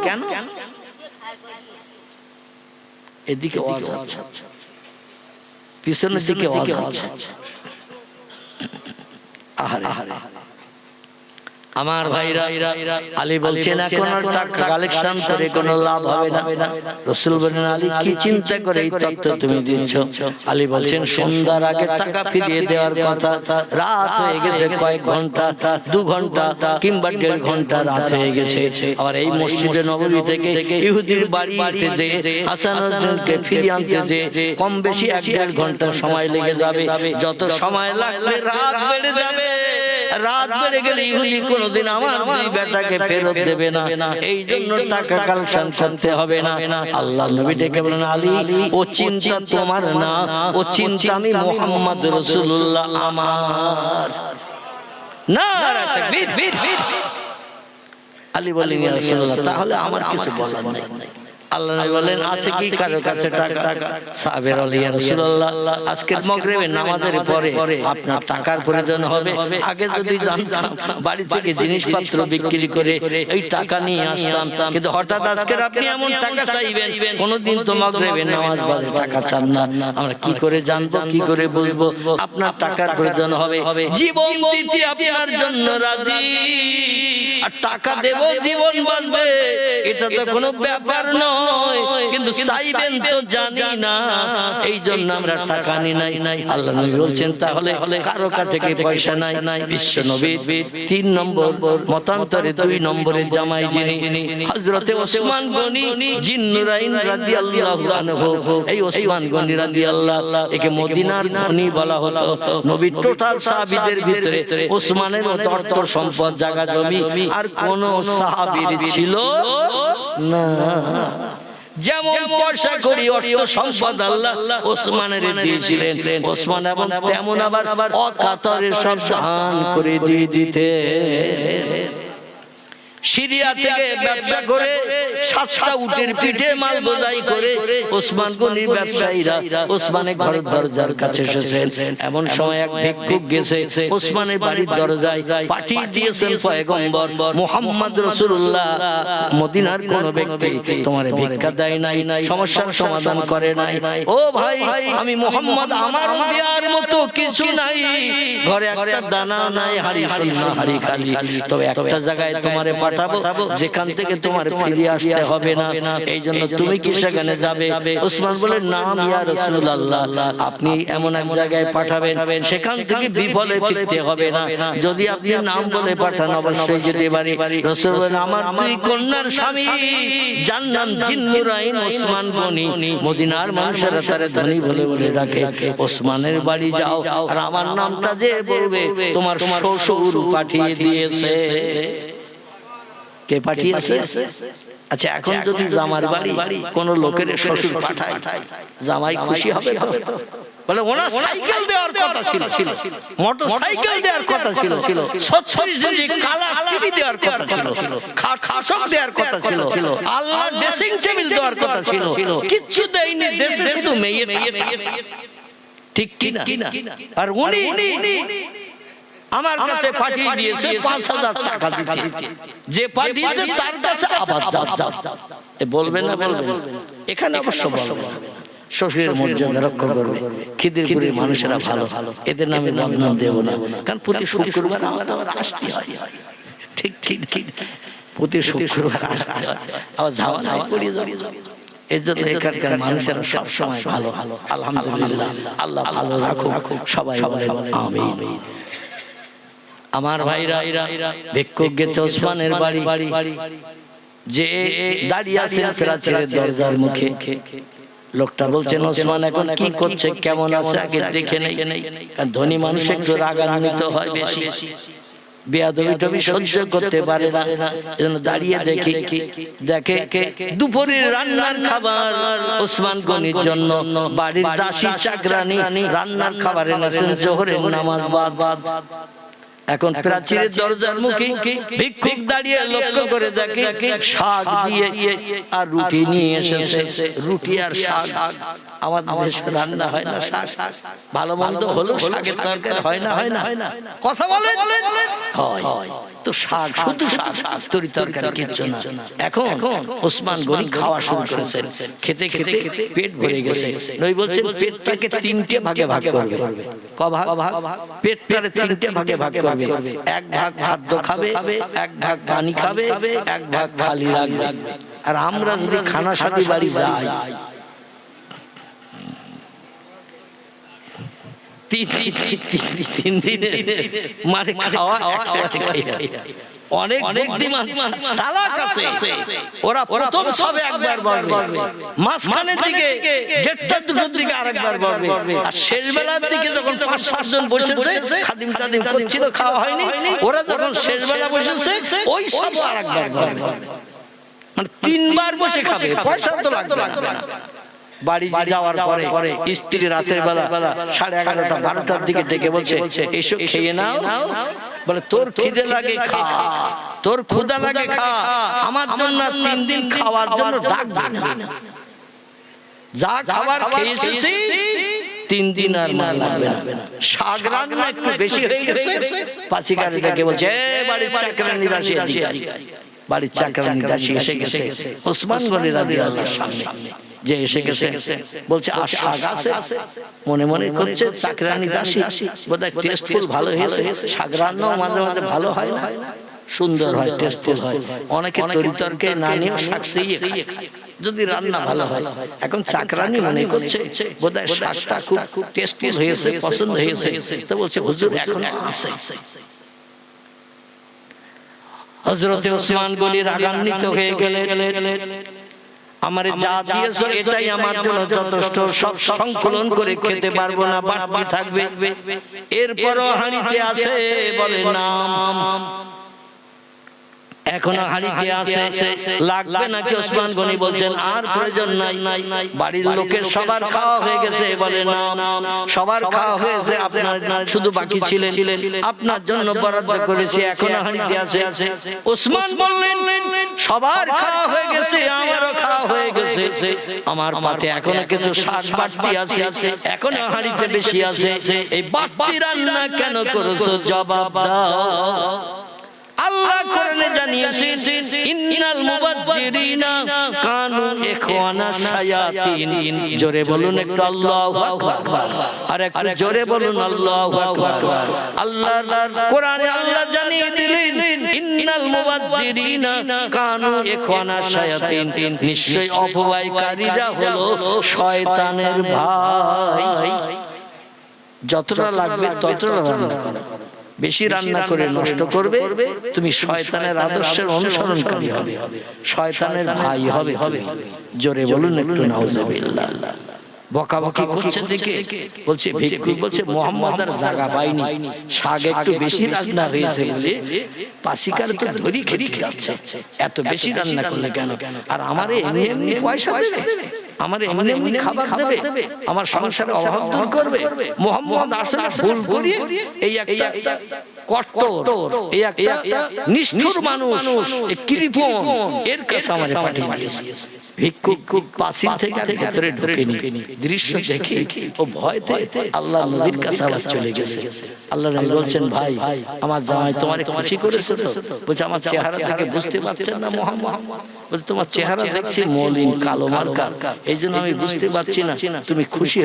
এদিকে আওয়াজ আছে, পিছনের দিকে আওয়াজ আছে। আহারে আমার ভাইরা, আলী বলছেন এখন আর টাকা কালেকশন করে কোনো লাভ হবে না। রাসূল বলেন আলী কি চিন্তা করে এই তথ্য তুমি দিচ্ছ? আলী বলছেন সন্ধ্যার আগে টাকা ফিরিয়ে দেওয়ার কথা, রাত হয়ে গেছে কয়েক ঘন্টা, 2 ঘন্টা কিংবা 1.5 ঘন্টা রাত হয়ে গেছে। আবার এই মসজিদে নববী থেকে ইহুদির বাড়িতে যে হাসান হুসাইনকে ফিরিয়ে আনতে যে কম বেশি 1.5 ঘন্টা সময় লেগে যাবে। যত সময় লাগবে রাত বেড়ে যাবে, রাত বেড়ে গেলে ইহুদি কোনদিন আমার দুই বেটাকে ফেরত দেবে না, এই জন্য টাকা কালেকশন করতে হবে না। আল্লাহ নবী ডেকে বলেন আলী ও চিন্তা তোমার না, ও চিন্তা আমি মুহাম্মদ রাসূলুল্লাহ আমার। নারে তাকবীর। আলী বলেন ইয়া রাসূলুল্লাহ তাহলে আমার কিছু বলার নাই। আল্লাহ নবী বলেন আছে কি কারো কাছে টাকা? সাহাবীরা বলেন ইয়া রাসূলুল্লাহ আজকে মাগরিবের নামাজের পরে আপনার টাকার প্রয়োজন হবে, আগে যদি জানতাম বাড়ি থেকে জিনিসপত্র বিক্রি করে এই টাকা নিয়ে আসতাম, কিন্তু হঠাৎ আজকে আপনি এমন টাকা চাইবেন, কোনদিন তো মাগরিবের নামাজ বাদে টাকা চান না, আমরা কি করে জানবো, কি করে বুঝবো আপনার টাকার প্রয়োজন হবে? জীবন দিতে আপনার জন্য রাজি, আর টাকা দেব জীবন বাঁচবে, এটা তো কোনো ব্যাপার নয়, কিন্তু চাইবেন তো জানি না, এই জন্য আমরা টাকা নি নাই। আল্লাহ নবী বলছেন তাহলে কারো কাছে কি পয়সা নাই? বিশ্ব নবীর 3 নম্বর মতান্তরে 2 নম্বরের জামাই যিনি হযরতে ওসমান গনি জিন্নুরাইন রাদিয়াল্লাহু আনহু, এই ওসমান গনি রাদিয়াল্লাহু, একে মদিনার ধনী বলা হতো। নবীর টোটাল সাহাবীদের ভিতরে ওসমানের মতো অর্থ সম্পদ জায়গা জমি আর কোন সাহাবীর ছিল না। যেমন পয়সা করি অর্থ সম্পদ আল্লাহ ওসমানের দিয়েছিলেন, ওসমান এবং তেমন আবার অকাতরে সব দান করে দিয়ে দিতে। সিরিয়া থেকে ব্যবসা করে 7টা উটের পিঠে মাল বোঝাই করে ওসমান গনির ব্যবসায়ীরা ওসমানের ঘরের দরজার কাছে এসেছেন। এমন সময় এক ভিক্ষুক গেছে ওসমানের বাড়ির দরজায়, পাঠিয়ে দিয়েছেন পয়গম্বর মুহাম্মদ রাসূলুল্লাহ, মদিনার কোন ব্যক্তি তোমার ভিক্ষা দেয় নাই, সমস্যার সমাধান করে নাই। ও ভাই আমি মুহাম্মদ, আমারও দেওয়ার মতো কিছু নাই, ঘরে একটা দানা নাই, হাড়ি শূন্য, হাড়ি খালি, তবে একটা জায়গায় তোমারে পাঠাবো যেখান থেকে তোমার ফিরে আসতে হবে না, এই জন্য তুমি কি সেখানে যাবে? ওসমান বলেন নাম ইয়া রাসূলুল্লাহ, আপনি এমন এক জায়গায় পাঠাবেন সেখান থেকে বিফলে ফিরতে হবে না, যদি আপনি নাম বলে পাঠান অবশ্যই যেতে পারি। রাসূল বলেন আমার 2 কন্যার স্বামী যার নাম জিন্নুরাইন ওসমান গনি, মদিনার মানুষেরা তারে ধনী বলে বলে ডাকে, ওসমানের বাড়ি যাও আর আমার নামটা যে বলবে তোমার শ্বশুর পাঠিয়ে দিয়েছে। কে পাঠিয়েছে? আচ্ছা এখন যদি জামার বাড়ি কোন লোকের শ্বশুর পাঠায়, জামাই খুশি হবে তো? বলে ওনার সাইকেল দেওয়ার কথা ছিল, মোটরসাইকেল দেওয়ার কথা ছিল, 36 ইঞ্চি কালা টিভি দেওয়ার কথা ছিল, খাসক দেওয়ার কথা ছিল, আল্লাহ ড্রেসিং টেবিল দেওয়ার কথা ছিল, কিচ্ছু দেয়নি, দেশে শুধু মেয়ে। ঠিক কি না? আর উনি আমার কাছে পাঠিয়ে দিয়েছে 5000 টাকা দিতে, যে পাঠিয়েছে তার কাছে আবার যাও। বলবেন না? বলবেন। এখানে অবশ্য বলবেন, শ্বশুরের মর্যাদা রক্ষা করবে। খিদিরপুরের মানুষেরা ভালো, এদের নামে বদনাম দেব না, কারণ প্রতি শুক্রবার আমাদের আসতে হয়। ঠিক ঠিক ঠিক, প্রতি শুক্রবার আসতে হয়, আবার ঝামেলায় পড়ে যাবে। এর জন্য এখানকার মানুষেরা সব সময় ভালো। আলহামদুলিল্লাহ, আল্লাহ ভালো রাখুক, সবাই বলেন আমিন। আমার ভাইরা ভিক্ষুক গেছে ওসমানের বাড়ি, যে দাঁড়িয়ে আছেন প্রাচীরের দরজার মুখে, লোকটা বলছেন ওসমান এখন কি করছে, কেমন আছে আগে দেখে নেই। কারণ ধনী মানুষ একটু রাগান্বিত হয় বেশি, বেয়াদবি সহ্য করতে পারে না, এজন্য দাঁড়িয়ে দেখে দুপুরের রান্নার খাবার ওসমান গনির জন্য বাড়ির দাসী চাকরানি রান্নার খাবার এনেছেন জোহরের নামাজ বাদ। এখন প্রাচীরের দরজার মুখে ভিক্ষুক দাঁড়িয়ে লক্ষ্য করে দেখে শাক দিয়ে আর রুটি নিয়ে এসেছে। রুটি আর শাক, আমাদের দেশে রান্না হয় না শাক, ভালো মন্দ হলো শাকের তরকারি হয় না, কথা বলেন হয় তো শাক, শুধু শাক, তরকারি কিচ্ছু না। এখন ওসমান গনি খাওয়া শুরু করেছেন, খেতে খেতে পেট ভরে গেছে। নবী বলছেন পেটটাকে তিনটে ভাগে ভাগ করবে। ক ভাগ? পেটটারে তিনটে ভাগে ভাগ করবে। এক ভাগ খাদ্য খাবে, এক ভাগ পানি খাবে, এক ভাগ খালি রাখবে। আর আমরা যদি খানা সাথী বাড়ি যাই, তিন দিনে মানে খাওয়া অনেক বুদ্ধিমান চালাক আছে, ওরা প্রথম সবে একবার বলবে, মাঝখানের দিকে দেড়টা দুটোর দিকে আরেকবার বলবে, আর শেষ বেলার দিকে যখন 5-7 জন বসেছে খাদিম টাদিম করছিল খাওয়া হয়নি, ওরা যখন শেষ বেলা বসেছে ওই সব আরেকবার বলবে। মানে 3 বার বসে খাবে, পয়সা তো লাগবে না। বাড়ি যাওয়ার পরে স্ত্রী রাতের বেলা 11:30-12টার দিকে ডেকে বলছে এসো খেয়ে নাও। বলে তোর খিদে লাগে খা, তোর ক্ষুধা লাগে খা, আমার জন্য 3 দিন খাওয়ার জন্য ডাকবি না। যা খাবার খেয়েছিস 3 দিন আর মন লাগবে না। শাক রান্না একটু বেশি হয়ে গেছে, পাশিকারে ডেকে বলছে বাড়ির চাকরানি দাসী এদিকে। বাড়ির চাকরানি দাসী এসে গেছে ওসমান গনি রাদিয়াল্লাহু সামনে, যে এসে গেছে বলছে আর শাক আছে? মনে মনে করছে চাকরানি দাসী বোধহয় টেস্টফুল ভালো হয়েছে, শাক রান্নাও মাঝে মাঝে ভালো হয় না, সুন্দর হয়, টেস্টফুল হয়। অনেকে তরিতরকে না নিয়েও শাক সেই খায় যদি রান্না ভালো হয়। এখন চাকরানি মনে করছে বোধহয় শাকটা খুব টেস্টফুল হয়েছে, পছন্দ হয়েছে, তো বলছে হুজুর এখনো আছে। হযরতে ওসমান গনি রাগান্বিত হয়ে গেলেন, আমারে যা দিয়েছো এটাই আমার জন্য যথেষ্ট, সব সংকলন করে খেতে পারবো না, বাড়তি থাকবে। এরপরও হাঁড়িতে আছে, বলে নাম এখনো হাঁড়িতে আছে, লাগবে নাকি? ওসমান গনি বলছেন আর প্রয়োজন নাই, বাড়ির লোকের সবার খাওয়া হয়ে গেছে। বলে না, সবার খাওয়া হয়েছে, আপনার শুধু বাকি ছিলেন, আপনার জন্য বরাদ্দ করেছি, এখনো হাঁড়িতে আছে। ওসমান বললেন সবার খাওয়া হয়ে গেছে, আমারও খাওয়া হয়ে গেছে, আমার পাতে এখনো কিছু শাক বাড়তি আছে, এখনো হাঁড়িতে বেশি আছে, এই বাড়তি রান্না কেন করেছো? জবাব দাও। আল্লাহ কোরআনে জানিয়েছেন ইন্নাল মুবাজ্জিরিনা কানু ইখওয়ানা শায়াতিন। জোরে বলুন একটু আল্লাহু আকবার, আর একটু জোরে বলুন আল্লাহু আকবার। আল্লাহর কোরআনে আল্লাহ জানিয়ে দিলেন ইন্নাল মুবাজ্জিরিনা কানু ইখওয়ানা শায়াতিন, নিশ্চয় অপব্যয়কারীরা হলো শয়তানের ভাই। যতটা লাগবে ততটা রান্না করো, বেশি রান্না করে নষ্ট করবে, তুমি শয়তানের আদর্শের অনুসরণকারী হবে, শয়তানের ভাই হবে। জোরে বলুন একটু নাউজুবিল্লাহ। বকাবকি করছে দেখে বলছে ভিক্ষুক বলছে মোহাম্মদ আর জায়গা পাইনি, শাক একটু বেশি রান্না হয়েছে বলে পাশিকার তো ধরি খেতে যাচ্ছে, এত বেশি রান্না করলে কেন? আর আমারে এমনি এমনি পয়সা দেবে, আমার এমনি এমনি খাবার দেবে, আমার সংসারে অভাব দূর করবে। মোহাম্মদ আসলে ভুল করিয়ে এই একটা কট্টর, এই একটা নিষ্ঠুর মানুষ, এই কৃপণ, এর কাছে আমারে পাঠিয়ে দিয়েছে। ভিক্ষুক পাশিল থেকে ভেতরে ঢুকেনি, দৃশ্য দেখে ও ভয়তে আল্লাহ নবীর কাছে আবার চলে গেছে। আল্লাহ নবী বলছেন ভাই আমার জামাই তোমারে খুশি করেছে তো? বলছে আমার চেহারা দেখে বুঝতে পারছেন না মোহাম্মদ? বলছে তোমার চেহারা দেখছি মলিন কালো মার্কা, এই জন্য আমি বুঝতে পারছি না তুমি খুশি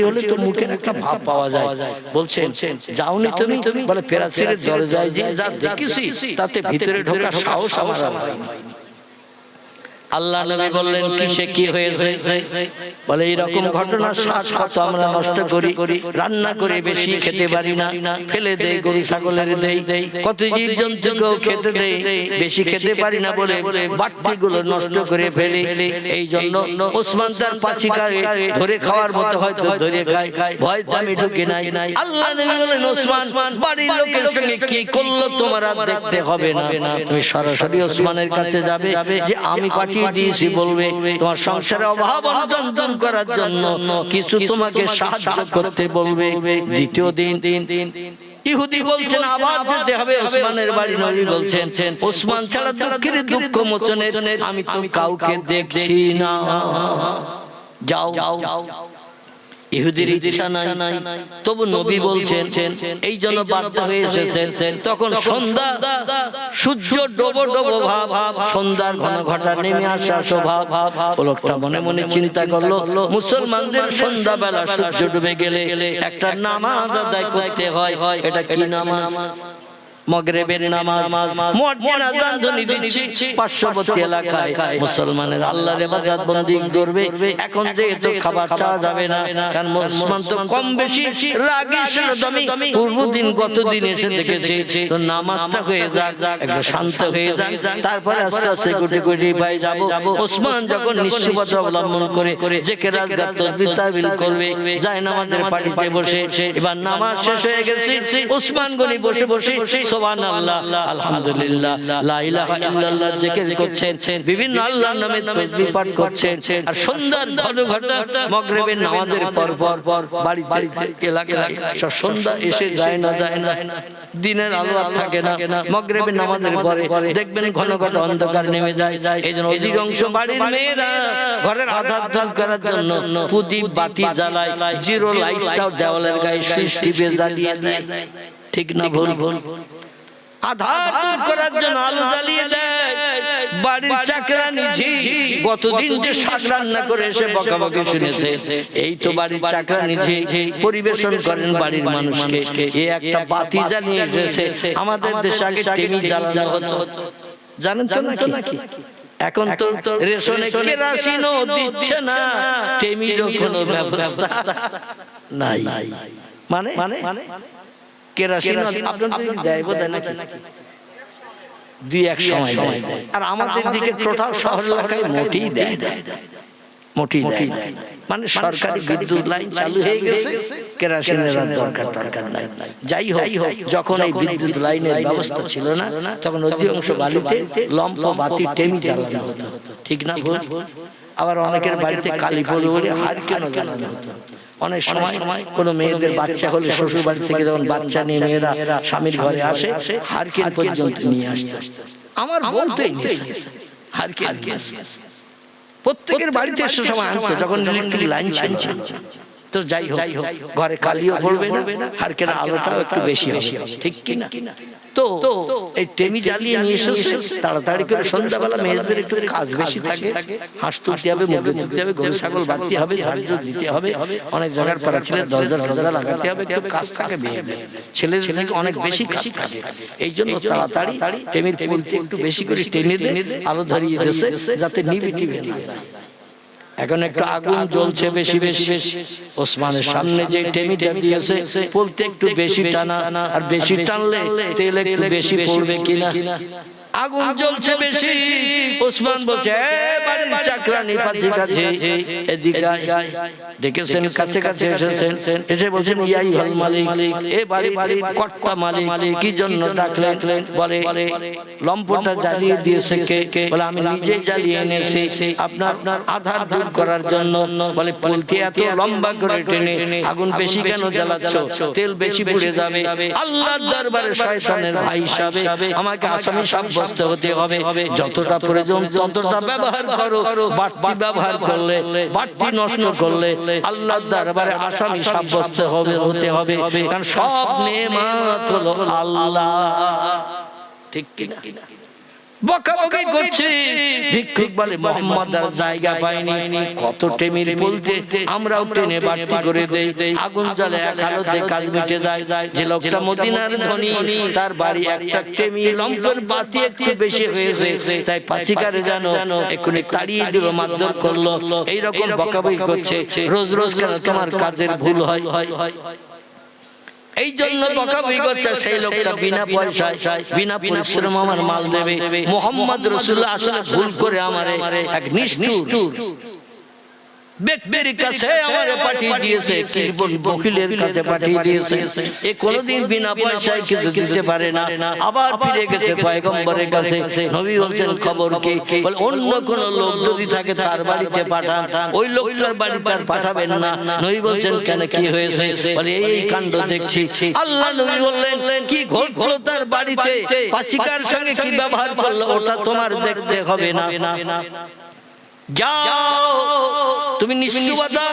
হলে তো মুখের একটা ভাব পাওয়া যায়। বলছেন যাওনি তুমি? বলে প্রাচীরের দরজায় যে যা দেখেছি তাতে ভিতরে ঢোকার সাহস আমার হয়নি। আল্লাহ নবী বললেন কিসে কি হয়েছে? বলে এইরকম ঘটনা শাক কত আমরা নষ্ট করি, রান্না করে বেশি খেতে পারি না, ফেলে দেই, গরু ছাগলের দেই, কত জীব জন্তুকেও খেতে দেই, বেশি খেতে পারি না বলে বাড়তি গুলো নষ্ট করে ফেলি। এই জন্য ওসমান তার পাচিকারে ধরে খাওয়ার মতো হয়তো ধরে খায়, ভয়তে আমি ঢুকে নাই। আল্লাহ নবী বলেন ওসমান বাড়ির লোকের সঙ্গে কি করলো তোমার আর দেখতে হবে না, তুমি সরাসরি ওসমানের কাছে যাবে যে আমি পাঠিয়ে দিয়েছি, বলবে তোমার সংসারে অভাব অনটন দূর করার জন্য কিছু তোমাকে সাহায্য করতে বলবে। দ্বিতীয় দিন ইহুদি বলছেন আবার যেতে হবে ওসমানের বাড়ি। নবী বলছেন ওসমান ছাড়া দুঃখের দুঃখ মোচনের আমি তো কাউকে দেখছি না, যাও। ইহুদির ইচ্ছা নাই, তবু নবী বলছেন, এই জন্য বাধ্য হয়ে এসেছেন। তখন সন্ধ্যা, সূর্য ডোবো ডোবো ভাব, সন্ধ্যার ঘন ঘটা নেমে আসা স্বভাব। লোকটা মনে মনে চিন্তা করলো মুসলমানদের সন্ধ্যাবেলা সূর্য ডুবে গেলে একটা নামাজ আদায় করতে হয়, এটা কি নামাজ? মাগরিবের নামাজ। মুয়াজ্জিন আযান ধ্বনি দিচ্ছে পার্শ্ববর্তী এলাকায় মুসলমানের আল্লাহর ইবাদত বন্দেগি করবে। এখন যেহেতু খাবার চাওয়া যাবে না, কারণ মুসলমান তো কম বেশি রাগী সারদমি, পূর্বদিন গত দিন এসে দেখেছে, তো নামাজটা হয়ে যাক, একটু শান্ত হয়ে যাক, তারপরে আস্তে আস্তে গুটি গুটি পাই যাব। ওসমান যখন নিশ্চিততা অবলম্বন করে জিকির আজকার তাসবিহ তাহলিল করবে, যায় নামাজের পাটিতে বসে, এবার নামাজ শেষ হয়ে গেছে, ওসমান গনি বসে বসে সুবহানাল্লাহ, আলহামদুলিল্লাহ, লা ইলাহা ইল্লাল্লাহ জিকির করছেন, বিভিন্ন আল্লাহর নামে তাসবিহ পাঠ করছেন। আর সন্ধ্যার ঘন ঘটা মাগরিবের নামাজের পর বাড়িতে এলাকায় সব সন্ধ্যা এসে যায় না, দিনের আলো আর থাকে না। মাগরিবের নামাজের পরে দেখবেন ঘন ঘন অন্ধকার নেমে যায়। এইজন্য অধিকাংশ বাড়ির মেয়েরা ঘরের আধার দূর করার জন্য প্রদীপ বাতি জ্বালায়, জিরো লাইটটাও দেওয়ালের গায়ে সুইচ টিপে জ্বালিয়ে দেয়। ঠিক না ভুল? আধার দূর করার জন্য আলো জ্বালিয়ে দেয়। বাড়ির চাকরানি ঝি গতদিন যে শাক রান্না করে এসে বকাবকি শুনেছে, এই তো বাড়ির চাকরানি ঝি পরিবেশন করেন বাড়ির মানুষকে। এই একটা বাতি জ্বালিয়ে এসেছে। আমাদের দেশে আগে টেমি জ্বালানো হতো, জানেন তো নাকি? এখন তো রেশনে কেরোসিনও দিচ্ছে না, টেমিরও কোনো ব্যবস্থা নাই। মানে কেরোসিন আপনাদের দেয় বোধহয় নাকি? দুই এক সময় দেয়, আর আমাদের দিকে টোটাল শহর এলাকায় মোটেই দেয় না, মোটেই দেয়। মানে সরকারি বিদ্যুৎ লাইন চালু হয়ে গেছে, কেরোসিনের দরকার নাই। যাই হোক, যখন এই বিদ্যুৎ লাইনের ব্যবস্থা ছিল না, তখন অধিকাংশ বাড়িতে লম্ফ বাতি টেমি জ্বালানো হতো। ঠিক না ভুল? আবার অনেকের বাড়িতে কালী পড়ে হারিকেনও জ্বালানো হতো। অনেক সময় কোনো মেয়েদের বাচ্চা হলে শ্বশুর বাড়ি থেকে যখন বাচ্চা নিয়ে মেয়েরা স্বামীর ঘরে আসে, হারকেন পর্যন্ত নিয়ে আসতে। আমার বলতেই হারকেন প্রত্যেকের বাড়িতে এসে সময় আনতো যখন ইলেকট্রিক লাইন ছিল। তো যাই হোক, ঘরে কালিও পড়বে না, হারকেন আলোটাও একটু বেশি হবে। ঠিক কি না? তো এই টেমি জ্বালিয়ে নিয়ে এসেছে তাড়াতাড়ি করে। সন্ধ্যাবেলা মেয়েদের একটু কাজ বেশি থাকে, হাঁস তুলতে হবে, মুরগি তুলতে হবে, গরু ছাগল বাঁধতে হবে, ঝাড় দিতে হবে, অনেক জায়গার পাড়া ছেলে দরজা লাগাতে হবে, একটু কাজ থাকে মেয়েদের, ছেলেদের থেকে অনেক বেশি কাজ থাকে। এই জন্য তাড়াতাড়ি টেমির পুলতে একটু বেশি করে টেনে আলো ধরিয়ে দিয়েছে যাতে নিভে না যায়। এখন একটু আগুন জ্বলছে বেশি বেশি, ওসমানের সামনে যে টেমিটা দিয়েছে বলতে একটু বেশি টানা, আর বেশি টানলে তেল একটু বেশি পড়বে কিনা। আগুন জ্বলছে বেশি, ওসমান বলছে বাড়ির চাকরানি পাশে কাছে এদিকে ডেকেছেন, কাছে কাছে এসেছেন, এসে বলছেন ইয়াই হল মালিক, এ বাড়ির কর্তা মালিক, কি জন্য ডাকলেন? বলে লম্পটা জ্বালিয়ে দিয়েছে কে? বলে আমি নিজে জ্বালিয়ে এনেছি আপনার আধার দূর করার জন্য। বলে পুলতে এত লম্বা করে টেনে আগুন বেশি কেন জ্বালাচ্ছ? তেল বেশি পুড়ে যাবে। আল্লাহর দরবারে শয়তানের ভাই হিসাবে আমাকে আসামি সাব্যস্ত হতে হবে। যতটা প্রয়োজন ততটা ব্যবহার করো, বাড়তি ব্যবহার করলে, বাড়তি নষ্ট করলে আল্লাহর দরবারে আসামি সাব্যস্ত হতে হবে। কারণ সব নেয়ামত হলো আল্লাহ। ঠিক কি না? বকাবকি করছে। ভিক্ষুক বলে মোহাম্মদ আর জায়গা পায়নি, কত টেমির বলতে আমরাও টেনে বাড়তি করে দেই, আগুন জ্বলে এক আলোতে কাজ মিটে যায়। যে লোকটা মদিনার ধনী তার বাড়ি একটা টেমি লম্পন বাতি একটু বেশি হয়েছে, তাই পাচিকারে জানো এক্ষুনি তাড়িয়ে দিল, মারধর করলো। এইরকম বকাবকি করছে, রোজ রোজ কেন তোমার কাজের ভুল হয়? এই জন্য বকাবকি করছে। সেই লোকটা বিনা পয়সায় বিনা পরিশ্রম আমার মাল দেবে। মুহাম্মদ রাসূলুল্লাহ আসলে ভুল করে আমারে এক নিষ্ঠুর ব্যক্তির কাছে আমারে পাঠিয়ে দিয়েছে, বকিলের কাছে পাঠিয়ে দিয়েছে। এ কোনোদিন বিনা পয়সায় কিছু দিতে পারে না। আবার ফিরে গেছে পয়গম্বরের কাছে। নবী বলছেন খবর কি? বলে অন্য কোন লোক যদি থাকে তার বাড়িতে পাঠান, ওই লোকটার বাড়িতে আর পাঠাবেন না। নবী বলছেন কেন, কি হয়েছে? বলে এই কাণ্ড দেখছি। আল্লাহ নবী বললেন কি ঘটলো তার বাড়িতে, পাচিকার সঙ্গে কি ব্যবহার করলো ওটা তোমার দেখতে হবে না। যাও তুমি নিশ্চুবতা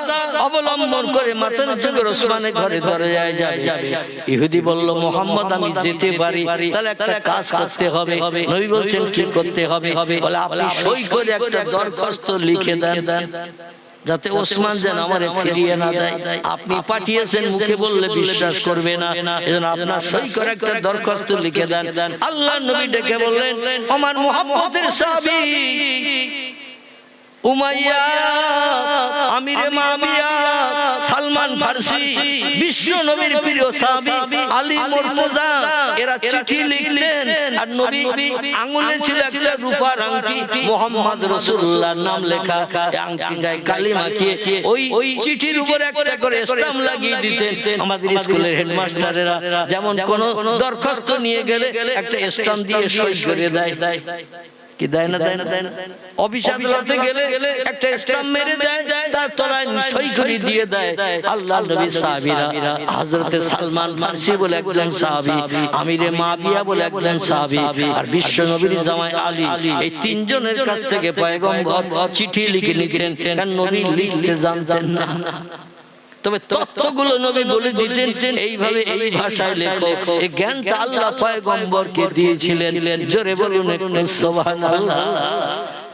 অবলম্বন করে মাথা নিচু করে ওসমানের ঘরে দরজায় যাবে। ইহুদি বলল মুহাম্মদ আমি যেতে পারি, তাহলে একটা কাজ করতে হবে। নবী বলছেন কি করতে হবে? বলে আপনি সই করে একটা দরখাস্ত লিখে দেন, যাতে ওসমান যেন আমারে ফিরিয়ে না দেয়। আপনি পাঠিয়েছেন, মুখে বললে বিশ্বাস করবে না, এজন্য আপনার সই করে একটা দরখাস্ত লিখে দেন। আল্লাহ নবী ডেকে বললেন আমার মুহাম্মদের সাহাবী উমাইয়া, আমিরে মুআবিয়া, সালমান ফারসি, বিশ্ব নবীর প্রিয় সাহাবী আলী মুর্তজা, এরা চিঠি লিখলেন। আর নবী আঙ্গুলে ছিল একটা রূপার আংটি, মুহাম্মদ রাসূলুল্লাহর নাম লেখা। আংটিটায় কালিমা মাখিয়ে ওই চিঠির উপর একটা করে স্টাম্প লাগিয়ে দিতেন। আমাদের স্কুলের হেডমাস্টারেরা যেমন কোন দরখাস্ত নিয়ে গেলে একটা স্টাম্প দিয়ে সই করে দেয়, কি দেয় না? দেয় না? অফিস আদালতে গেলে একটা স্টাম্প মেরে দেয়, তার তলায় সই করে দিয়ে দেয়। আল্লাহর নবীর সাহাবীরা হযরতে সালমান ফারসি বলে একজন সাহাবী, আমিরে মুআবিয়া বলে একজন সাহাবী, আর বিশ্ব নবীর জামাই আলী, এই তিনজনের কাছ থেকে পয়গম্বর চিঠি লিখে নিতেন। কারণ নবী লিখতে জানতেন না, তবে তত্ত্বগুলো নবী বলে দিতেন এইভাবে, এই ভাষায় লেখো। এই জ্ঞানটা আল্লাহ পয়গম্বরকে দিয়েছিলেন। জোরে বলুন একটু সুবহানাল্লাহ।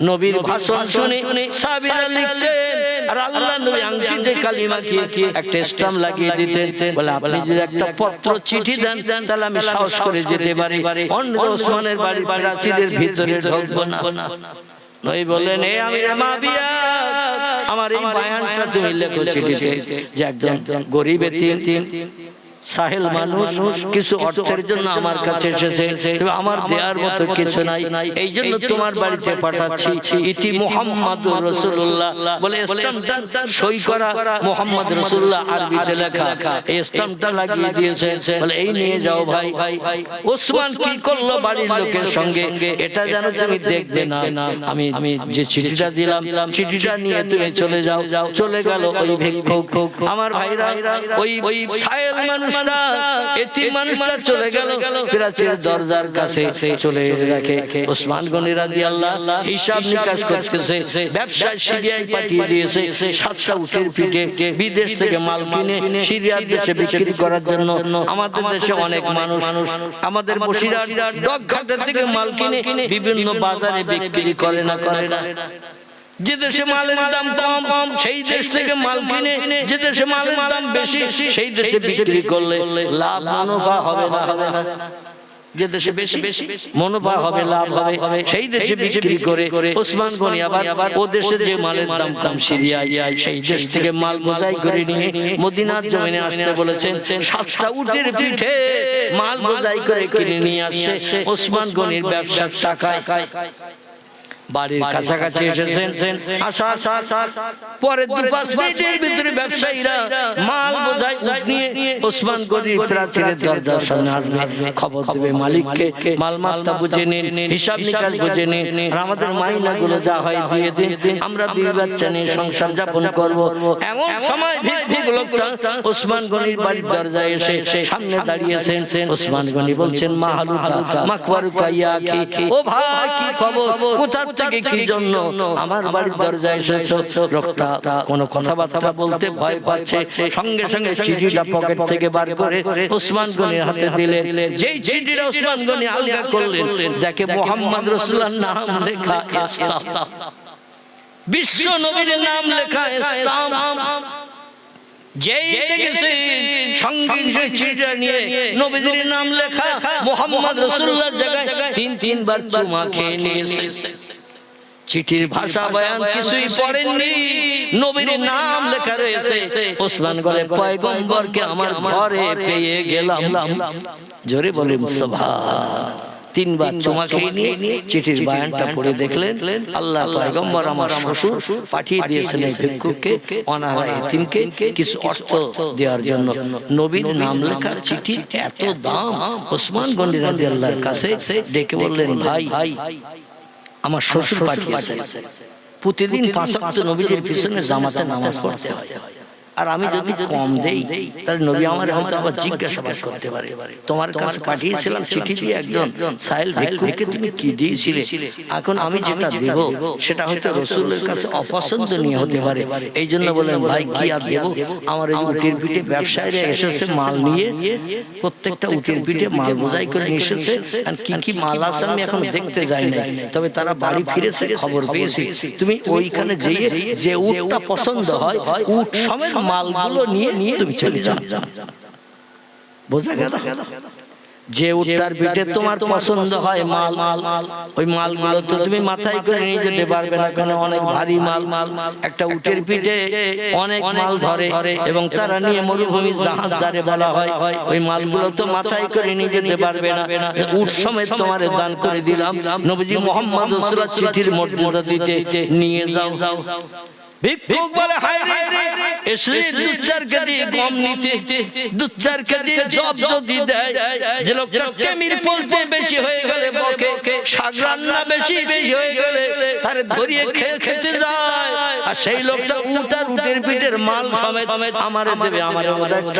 নবীর ভাষণ শুনে সাহাবীরা লিখতেন, আর আল্লাহ নবী আংটিতে কালিমা মাখিয়ে একটা স্টাম্প লাগিয়ে দিতেন। বলে আপনি যদি একটা পত্র চিঠি দেন তাহলে আমি সাহস করে যেতে পারি, অন্য ওসমানের বাড়ির প্রাচীরের ভিতরে ঢুকবো না। নবী বললেন এ আমিরে মুআবিয়া, আমার এই বয়ানটা তুমি লেখো চিঠিতে, যে একজন গরীব এতিম সাহেল মানুষ কিছু অর্থের জন্য আমার কাছে এসেছে, তবে আমার দেওয়ার মতো কিছু নাই, এই জন্য তোমার বাড়িতে পাঠাচ্ছি। ইতি মুহাম্মাদুর রাসূলুল্লাহ বলে স্টাম্পটা সই করা মুহাম্মদ রাসূলুল্লাহ আরবিতে লেখা, এই স্টাম্পটা লাগিয়ে দিয়েছে। বলে এই নিয়ে যাও ভাই। ওসমান কি করলো বাড়ির লোকের সঙ্গে, এটা জানো তুমি দেখবে না। আমি যে চিঠিটা দিলাম, চিঠিটা নিয়ে তুমি চলে যাও। চলে গেল ওই ভিক্ষুক। আমার ভাইরা ওই সাহেল মানুষ এতিম মানুষটা চলে গেল, প্রাচীর দরজার কাছে চলে দেখে ওসমান গনি রাদিয়াল্লাহু হিসাব নিকাশ করতেছে। ব্যবসায় সিরিয়ায় পাঠিয়ে দিয়েছে 7টা উটের পিঠে বিদেশ থেকে মাল কিনে সিরিয়ার দেশে বিক্রি করার জন্য। আমাদের দেশে অনেক মানুষ আমাদের বসিরহাট ডকঘাটের থেকে মাল কিনে বিভিন্ন বাজারে বিক্রি করে না। যে দেশে মালের দাম কম সেই দেশ থেকে মাল কিনে, যে দেশে মালের দাম বেশি সেই দেশে বিক্রি করলে লাভ মুনাফা হবে না। যে দেশে বেশি মুনাফা হবে, লাভ হবে, সেই দেশে বিক্রি করে ওসমান গনি আবার ও দেশে যে মালের দাম কম সিরিয়ায়, সেই দেশ থেকে মাল বোঝাই করে নিয়ে মদিনার জমিনে আসতে বলেছেন। 7টা উটের পিঠে মাল বোঝাই করে কিনে নিয়ে আসছে ওসমান গনির ব্যবসার টাকায়। বাড়ির কাছাকাছি এসেছেন, আসার পরে 2-5 মিনিটের ভিতরে ব্যবসায়ীরা মাল বোঝাই উট নিয়ে ওসমান গনির প্রাচীরের দরজার সামনে আসবে, খবর দেবে মালিককে, মালমাত্তা বুঝে নিন, হিসাব নিকাশ বুঝে নিন, আর আমাদের মাইনাগুলো যা হয় দিয়ে দিন, আমরা বিবি বাচ্চা নিয়ে সংসার যাপন করব। এমন সময় ভিক্ষুক লোকটা ওসমান গনির বাড়ির দরজায় এসে সামনে দাঁড়িয়েছেন। ওসমান গনি বলছেন মাহালুকা মাকবারুকা ইয়া আখি, ও ভাই কি খবর, কোথা থেকে কি জন্য আমার বাড়ির দরজায় এসেছো? লোকটা কোনো কথাবার্তা বলতে ভয় পাচ্ছে, সঙ্গে সঙ্গে চিঠিটা পকেট থেকে বার করে ওসমান গনির হাতে দিলেন। যেই চিঠিটা ওসমান গনি আলগা করলেন, দেখে মুহাম্মদ রাসূলুল্লাহর নাম লেখা, বিশ্ব নবীর নাম লেখা ইসলাম। যেই দেখেছে সঙ্গে সেই চিঠিটা নিয়ে নবীজির নাম লেখা মুহাম্মদ রাসূলুল্লাহর জায়গায় তিনবার চুমা খেয়ে নিয়েছে। চিঠির ভাষা বয়ান কিছুই পড়েননি, নবীর নাম লেখা রয়েছে। ওসমান বলে, পয়গম্বরকে আমার ঘরে পেয়ে গেলাম। জোরে বলেন সুবহান। তিনবার চুমা খেয়ে নিয়ে চিঠির বয়ানটা পড়ে দেখলেন, আল্লাহ পয়গম্বর আমার শ্বশুর পাঠিয়ে দিয়েছেন এই ভিক্ষুককে, অনাহারা এতিমকে কিছু অর্থ দেওয়ার জন্য। নবীর নাম লেখা চিঠি এত দাম। ওসমান গনি রাদিয়াল্লাহর কাছে ডেকে বললেন, ভাই আমার শ্বশুর পাঠিয়েছে, প্রতিদিন 5 ওয়াক্ত নবীজির পিছনে জামাতে নামাজ পড়তে হয়, আর আমি যদি কম দেই তাহলে নবী আমার হয়তো আবার জিজ্ঞাসাবাদ করতে পারে, তোমার কাছে পাঠিয়েছিলাম চিঠি দিয়ে একজন সাইল ভিক্ষুককে তুমি কি দিয়েছিলে, এখন আমি যেটা দেব সেটা হয়তো রাসূলের কাছে অপছন্দনীয় হতে পারে। এই জন্য বলেন, ভাই কি আর দেব, আমার এই উটের পিঠে ব্যবসায়ীরা এসেছে মাল নিয়ে, প্রত্যেকটা উটের পিঠে মাল বোঝাই করে নিয়ে এসেছে, আর কি কি মাল আছে আমি এখন দেখতে যাই না, তবে তারা বাড়ি ফিরেছে খবর পেয়েছি, তুমি ওইখানে যেয়ে যে উটটা পছন্দ হয় উট সমেত মালগুলো নিয়ে তুমি চলে যাও। বোঝা গেল? যে উটটার পিঠে তোমার পছন্দ হয় মাল, ওই মালগুলো তো তুমি মাথায় করে নিয়ে যেতে পারবে না, কারণ অনেক ভারী মাল। একটা উটের পিঠে অনেক মাল ধরে এবং তারা নিয়ে মরুভূমি জাহাজ যারে বলা হয়, ওই মালগুলো তো মাথায় করে নিয়ে যেতে পারবে না, উট সমেত তোমার দান করে দিলাম। নবীজি মুহাম্মদ রাসূলুল্লাহ চিঠির মর্যাদা দিতে নিয়ে যাও। ভিক্ষুক বলে, হায় রে, এসে 2-4 কেজি গম নিতে, 2-4 কেজি জব যদি দেয়, যে লোকটা টেমির পলতে বেশি হয়ে গেলে বকে, শাক রান্না বেশি হয়ে গেলে তারে ধরিয়ে খেতে যায়, আর সেই লোকটা উট আর উটের পিঠের মাল সমেত আমারে দেবে। আমার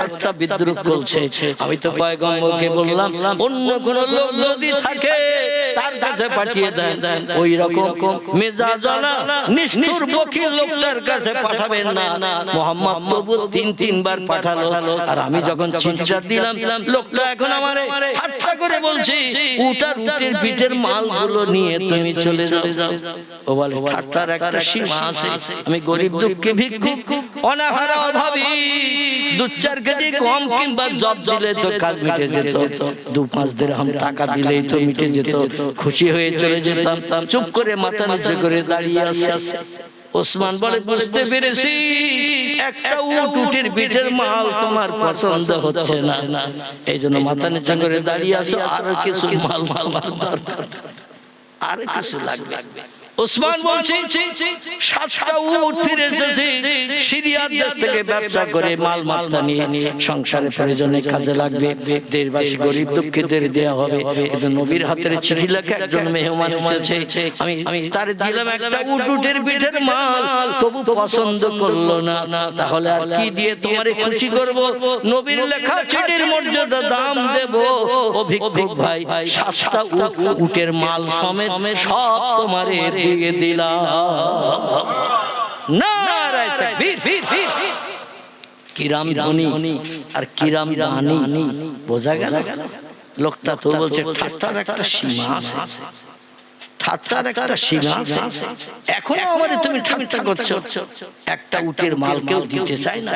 একটা বিদ্রুপ করছে। আমি তো পয়গম্বরকে বললাম, অন্য কোন লোক যদি থাকে তার কাছে পাঠিয়ে দেন, ওই রকম মেজাজওয়ালা নিষ্ঠুর বকিল লোকটার কাছে পাঠাবেন না। মুহাম্মদ তবু 3 বার পাঠালো, আর আমি যখন চিঠিটা দিলাম, লোকটা এখন আমারে ঠাট্টা করে বলছে, উট আর উটের পিঠের মালগুলো নিয়ে তুমি চলে যাও। ও বলে, ঠাট্টার একটা সীমা আছে, আমি গরিব দুঃখী ভিক্ষুক, অনাহারা অভাবী, 2-4 কেজি কম কিংবা জব দিলে তো কাজ মিটে যেত, 2-5 দিরহাম টাকা দিলেই তো মিটে যেত, খুশি হয়ে চলে যেতাম। চুপ করে মাথা নিচু করে দাঁড়িয়ে আছে। ওসমান বলে, বুঝতে পেরেছি, একটা উটের পিঠের মাল তোমার পছন্দ হচ্ছে না, এই জন্য মাথা নিচু করে দাঁড়িয়ে আছো, আরো কিছু মাল দরকার, আরো কিছু লাগবে। ওসমান বলছে, 7টা উট ফিরে এসেছে সিরিয়ার দেশ থেকে, ব্যবসা করে মাল মাত্রা নিয়ে সংসারের প্রয়োজনে কাজে লাগবে, দেশবাসী গরিব দুঃখীদের দেয়া হবে। কিন্তু নবীর হাতের চিঠি লেখা একজন মেহমান এসেছে, আমি তার দিলাম একটা উটের পিঠের মাল, তবু পছন্দ করলো না, তাহলে আর কি দিয়ে তোমারে খুশি করব? নবীর লেখা চিঠির মর্যাদা দাম দেব। ও ভিক্ষুক ভাই, 7টা উটের মাল সমেত সব তোমারে দিয়ে দিলাম। নারায়ে তাকবীর। কিরাম ধনী আর কিরাম দানি, বোঝা গেল? লোকটা তো বলছে, ঠাট্টার একটা সীমা আছে, ঠাট্টার একটা সীমা আছে, এখনো আমারে তুমি ঠাট্টা করছো। একটা উটের মাল কেউ দিতে চায় না,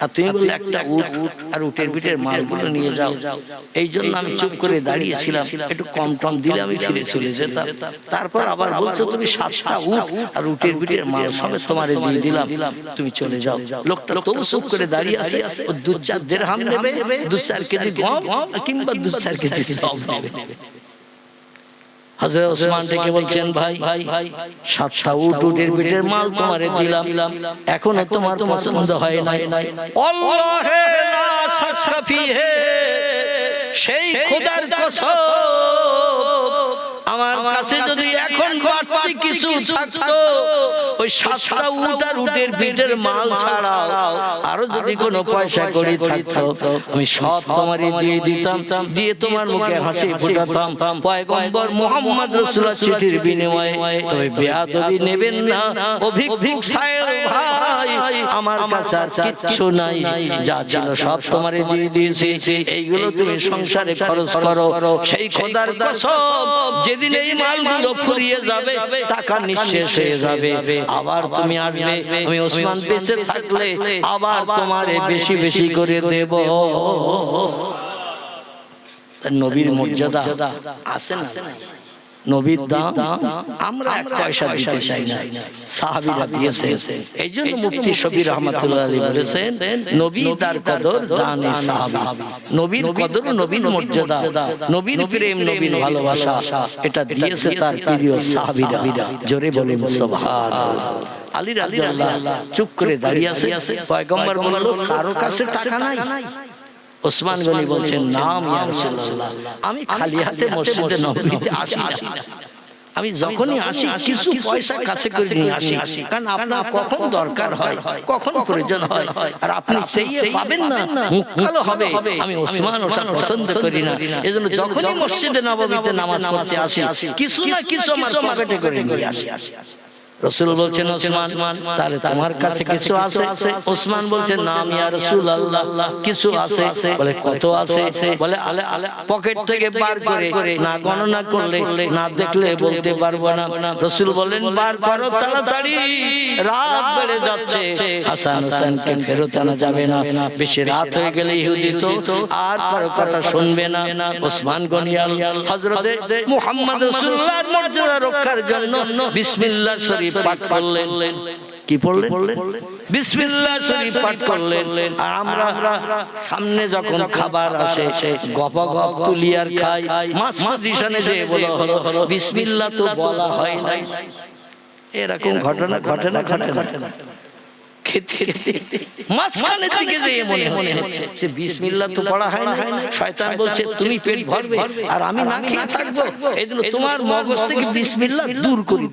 আর তুমি বললে একটা উট আর উটের পিঠের মালগুলো নিয়ে যাও। এই জন্য আমি চুপ করে দাঁড়িয়েছিলাম, একটু কম টম দিলে আমি ফিরে চলে যেতাম। তারপর আবার বলছো তুমি 7টা উট আর উটের পিঠের মাল সমেত তোমারে দিয়ে দিলাম, তুমি চলে যাও। লোকটা তবু চুপ করে দাঁড়িয়ে আছে। ও 2-4 দিরহাম দেবে, 2-4 কেজি গম কিংবা 2-4 কেজি জব দেবে। হযরত ওসমান ডেকে বলছেন, ভাই 7টা উটের পিঠের মাল তোমারে দিলাম, এখনো তোমার পছন্দ হয় নাই। আল্লাহে লা শাক্কা ফিহে, সেই খোদার কসম আমার কাছে যদি এখন বাড়তি কিছু থাকতো, ওই 7টা উট আর উটের পিঠের মাল ছাড়াও আরো যদি কোনো পয়সা কড়ি থাকতো, আমি সব তোমারে দিয়ে দিতাম, দিয়ে তোমার মুখে হাসি ফোটাতাম পয়গম্বর মুহাম্মদ রাসূলুল্লাহ চিঠির বিনিময়ে। তবে বেয়াদবি নেবেন না ও ভিক্ষুক সাহেব ভাই, আমার কাছে আর কিচ্ছু নাই, যা ছিল সব তোমারে দিয়ে দিয়েছি, এইগুলো তুমি সংসারে খরচ করো। সেই খোদার কসম, যেদিন এই মালগুলো ফুরিয়ে যাবে, টাকা নিঃশেষ হয়ে যাবে, আবার তুমি আসবে, আমি ওসমান বেঁচে থাকলে আবার তোমারে বেশি বেশি করে দেব। নবীর মর্যাদা আছে না? নবীর দাম আমরা 1 পয়সা দিতে চাই না, সাহাবীরা দিয়েছে। এইজন্য মুফতি শফি রহমাতুল্লাহ আলাইহি বলেছেন, নবী তার কদর জানে সাহাবী। নবীর কদর, নবীর মর্যাদা, নবীর প্রেম, নবীর ভালোবাসা, এটা দিয়েছে তার প্রিয় সাহাবীরা। জোরে বলেন সুবহানাল্লাহ। আলী রাদিয়াল্লাহু চুপ করে দাঁড়িয়ে আছে। পয়গম্বর বলল, কারো কাছে টাকা নাই? ওসমান গনি বলছেন, নাম ইয়া রাসূলুল্লাহ, আমি খালি হাতে মসজিদে নববীতে আসি না, আমি যখনই আসি কিছু পয়সা কাছে করে নিয়ে আসি, কারণ আপনার কখন দরকার হয়, কখন প্রয়োজন হয়, আর আপনি চাইয়ে পাবেন না, মুখ কালো হবে। আমি ওসমান ওটা পছন্দ করি না, এজন্য যখনই মসজিদে নববীতে নামাজ পড়তে আসি কিছু না কিছু আমার পকেটে করে নিয়ে আসি। রাসূল বলছেন, ওসমান তাহলে তোমার কাছে কিছু আছে? ওসমান বলছেন, নাম ইয়া রাসূলুল্লাহ, কিছু আছে। বলে, কত আছে? বলে, পকেট থেকে বার করে না গণনা করলে, না দেখলে বলতে পারবো না। রাসূল বলেন, বার করো তাড়াতাড়ি, রাত বেড়ে যাচ্ছে, হাসান হোসেনকে ফেরত আনা যাবে না, বেশি রাত হয়ে গেলে ইহুদি তো আর কারো কথা শুনবে না। ওসমান গনি হযরতে মুহাম্মদ রাসূলুল্লাহর মর্যাদা রক্ষার জন্য বিসমিল্লাহ শরীফ পাঠ করলেন। কি পড়লেন? বিসমিল্লাহ শরীফ পাঠ করলেন। আর আমরা সামনে যখন খাবার আসে গপাগপ তুলি আর খাই, মাছ পজিশনে যে বলা হলো বিসমিল্লাহ তো বলা হয় নাই, এরকম ঘটনা ঘটে না? মাঝখানের দিকে যেয়ে মনে হচ্ছে যে বিসমিল্লাহ তো পড়া হয় না। শয়তান বলছে, তুমি পেট ভরবে আর আমি না খেয়ে থাকবো, এইজন্য তোমার মগজ থেকে বিসমিল্লাহ দূর করি,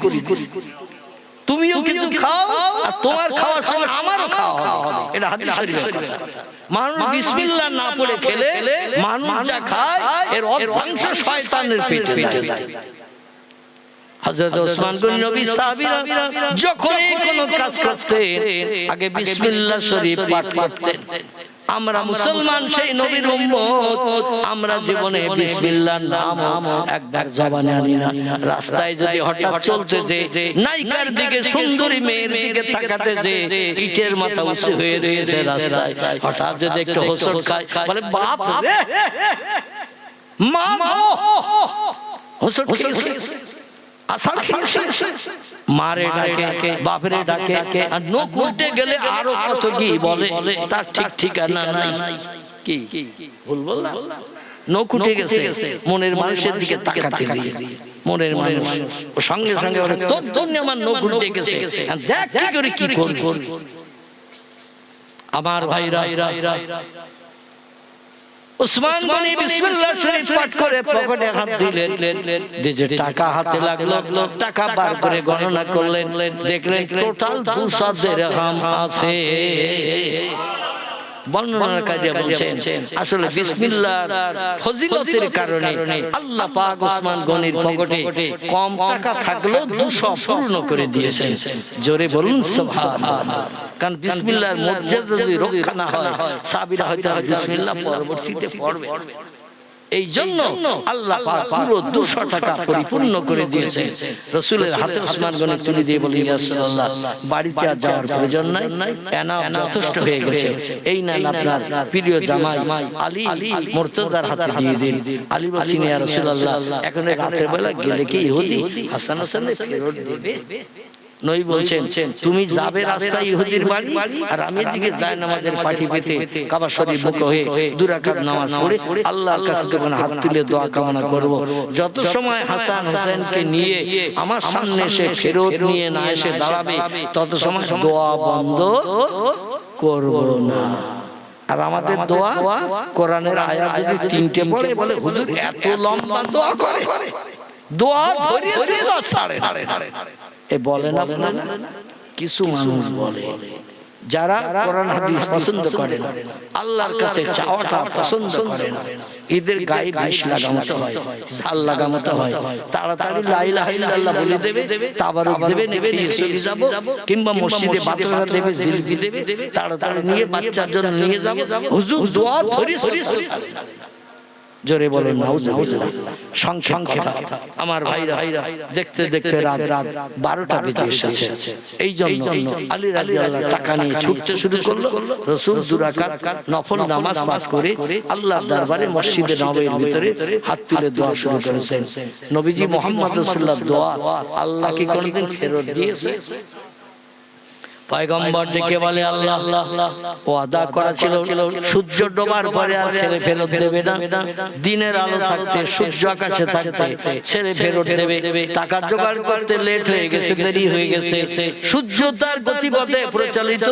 তুমিও কিছু খাও আর তোমার খাওয়ার সময় আমারও খাওয়া হবে। এটা হাদিস শরীফের কথা। মানুষ বিসমিল্লাহ না পড়ে খেলে মানুষ যা খায় এর অর্ধাংশ শয়তানের পেটে যায়। হযরত ওসমান গনি নবী সাহাবীরা যখনই কোনো কাজ করতেন আগে বিসমিল্লাহ শরীফ পাঠ করতেন। আমরা মুসলমান, সেই নবীর উম্মত, আমরা জীবনে বিসমিল্লাহর নাম একবার জবানে আনি না। রাস্তায় যদি হঠাৎ চলতে যে নায়িকার দিকে, সুন্দরী মেয়ের দিকে তাকাতে যে ইটের মাথা উঁচু হয়ে রয়েছে রাস্তায়, হঠাৎ যদি একটু হোঁচট খায়, বলে, বাপ রে, মা হোঁচট খেয়েছে, আসার খেয়েছে, মারে ডাকে, বাপরে ডাকে, আর নখ উল্টে গেলে আরো কত কি বলে, তার ঠিক ঠিকানা নাই। কি ভুল বললাম? নখ উঠে গেছে, মনের মানুষের দিকে তাকাতে গিয়ে মনের মানুষ ও সঙ্গে সঙ্গে বলে, তোর জন্য আমার নখ উঠে গেছে, দেখ কি করে কি করব। আমার ভাইরা, ওসমান গনি বিসমিল্লাহ শরীফ পাঠ করে পকেটে হাত দিলেন, যে টাকা হাতে লাগলো, টাকা বার করে গণনা করলেন, দেখলেন টোটাল 200 দিরহাম আছে। বর্ণনাকারী বলছেন, আসলে বিসমিল্লাহর ফজিলতের কারণে আল্লাহ পাক ওসমান গনির পকেটে কম টাকা থাকলেও 200 পূর্ণ করে দিয়েছেন। জোরে বলুন সুবহানাল্লাহ। কারণ বিসমিল্লাহর মর্যাদা যদি রক্ষা না হয়, সাহাবীরা হয়তো বিসমিল্লাহ পরবর্তীতে পড়বে। এই জন্য আল্লাহ পাক পুরো 200 টাকা পরিপূর্ণ করে দিয়েছে। রাসূলের হাতে ওসমান গনি তুলে দিয়ে বলেন, ইয়া রাসূলুল্লাহ, বাড়িতে আর যাওয়ার প্রয়োজন নাই, এনাম যথেষ্ট হয়ে গেছে। এই নেন আপনার প্রিয় জামাই আলী মুর্তজার হাতে দিয়ে দিন। আলী বলছেন, ইয়া রাসূলুল্লাহ, এখন রাতের বেলা গেলে কি ইহুদি হাসান হোসেনের ফেরত দেবে? নবী বলছেন, তুমি যাবে রাস্তায় ইহুদির বাড়ি, আর আমি এদিকে জায়নামাজের পাটি পেতে কাবা শরীফ মুখ হয়ে 2 রাকাত নামাজ পড়ে আল্লাহর কাছে যখন হাত তুলে দোয়া কামনা করব, যত সময় হাসান হোসেনকে নিয়ে আমার সামনে এসে ফেরত নিয়ে না এসে দাঁড়াবে, তত সময় দোয়া বন্ধ করব না। আর আমাদের দোয়া, কোরআনের আয়াত যদি 3টে পড়ে, বলে হুজুর এত লম্বা দোয়া করে, দোয়া ধরিয়েছে ছাড়ে এ বলে না কিছু মানুষ বলে যারা কোরআন হাদিস পছন্দ করে না, আল্লাহর কাছে চাওয়াটা পছন্দ করে না, এদের গায়ে বিষ লাগাতে হয়, ঝাল লাগাতে হয়, তাড়াতাড়ি লা ইলাহা ইল্লাল্লাহ বলে দেবে, তাবারুক দেবে, নেবে নিয়ে চলে যাব, কিংবা মসজিদে বাতরা দেবে, জিলবি দেবে, তাড়াতাড়ি নিয়ে বাচ্চার জন্য নিয়ে যাব, হুজুর দোয়া ধরিয়েছে। জোরে বলেন নাউজুবিল্লাহ। সংখ্যা আমার ভাইরা দেখতে দেখতে রাত 12টা বেজে এসেছে। এই জন্য আলী রাদিয়াল্লাহু টাকা নিয়ে ছুটতে শুরু করলো। রাসূল 2 রাকাত নফল নামাজ পাঠ করে আল্লাহর দরবারে মসজিদে নববীর ভিতরে হাত তুলে দোয়া শুরু করেছেন। নবীজি মুহাম্মদ রাসূলুল্লাহ দোয়া আল্লাহ কি কোনদিন ফেরত দিয়েছে? পয়গম্বর ডেকে বলে আল্লাহ ওয়াদা করা ছিল সূর্য ডোবার পরে আর ছেলে ফেরত দেবে না, দিনের আলো থাকতে সূর্য আকাশে থাকতে ছেলে ফেরত দেবে। টাকা জোগাড় করতে লেট হয়ে গেছে, দেরি হয়ে গেছে, সূর্য তার গতিপথে প্রচলিত,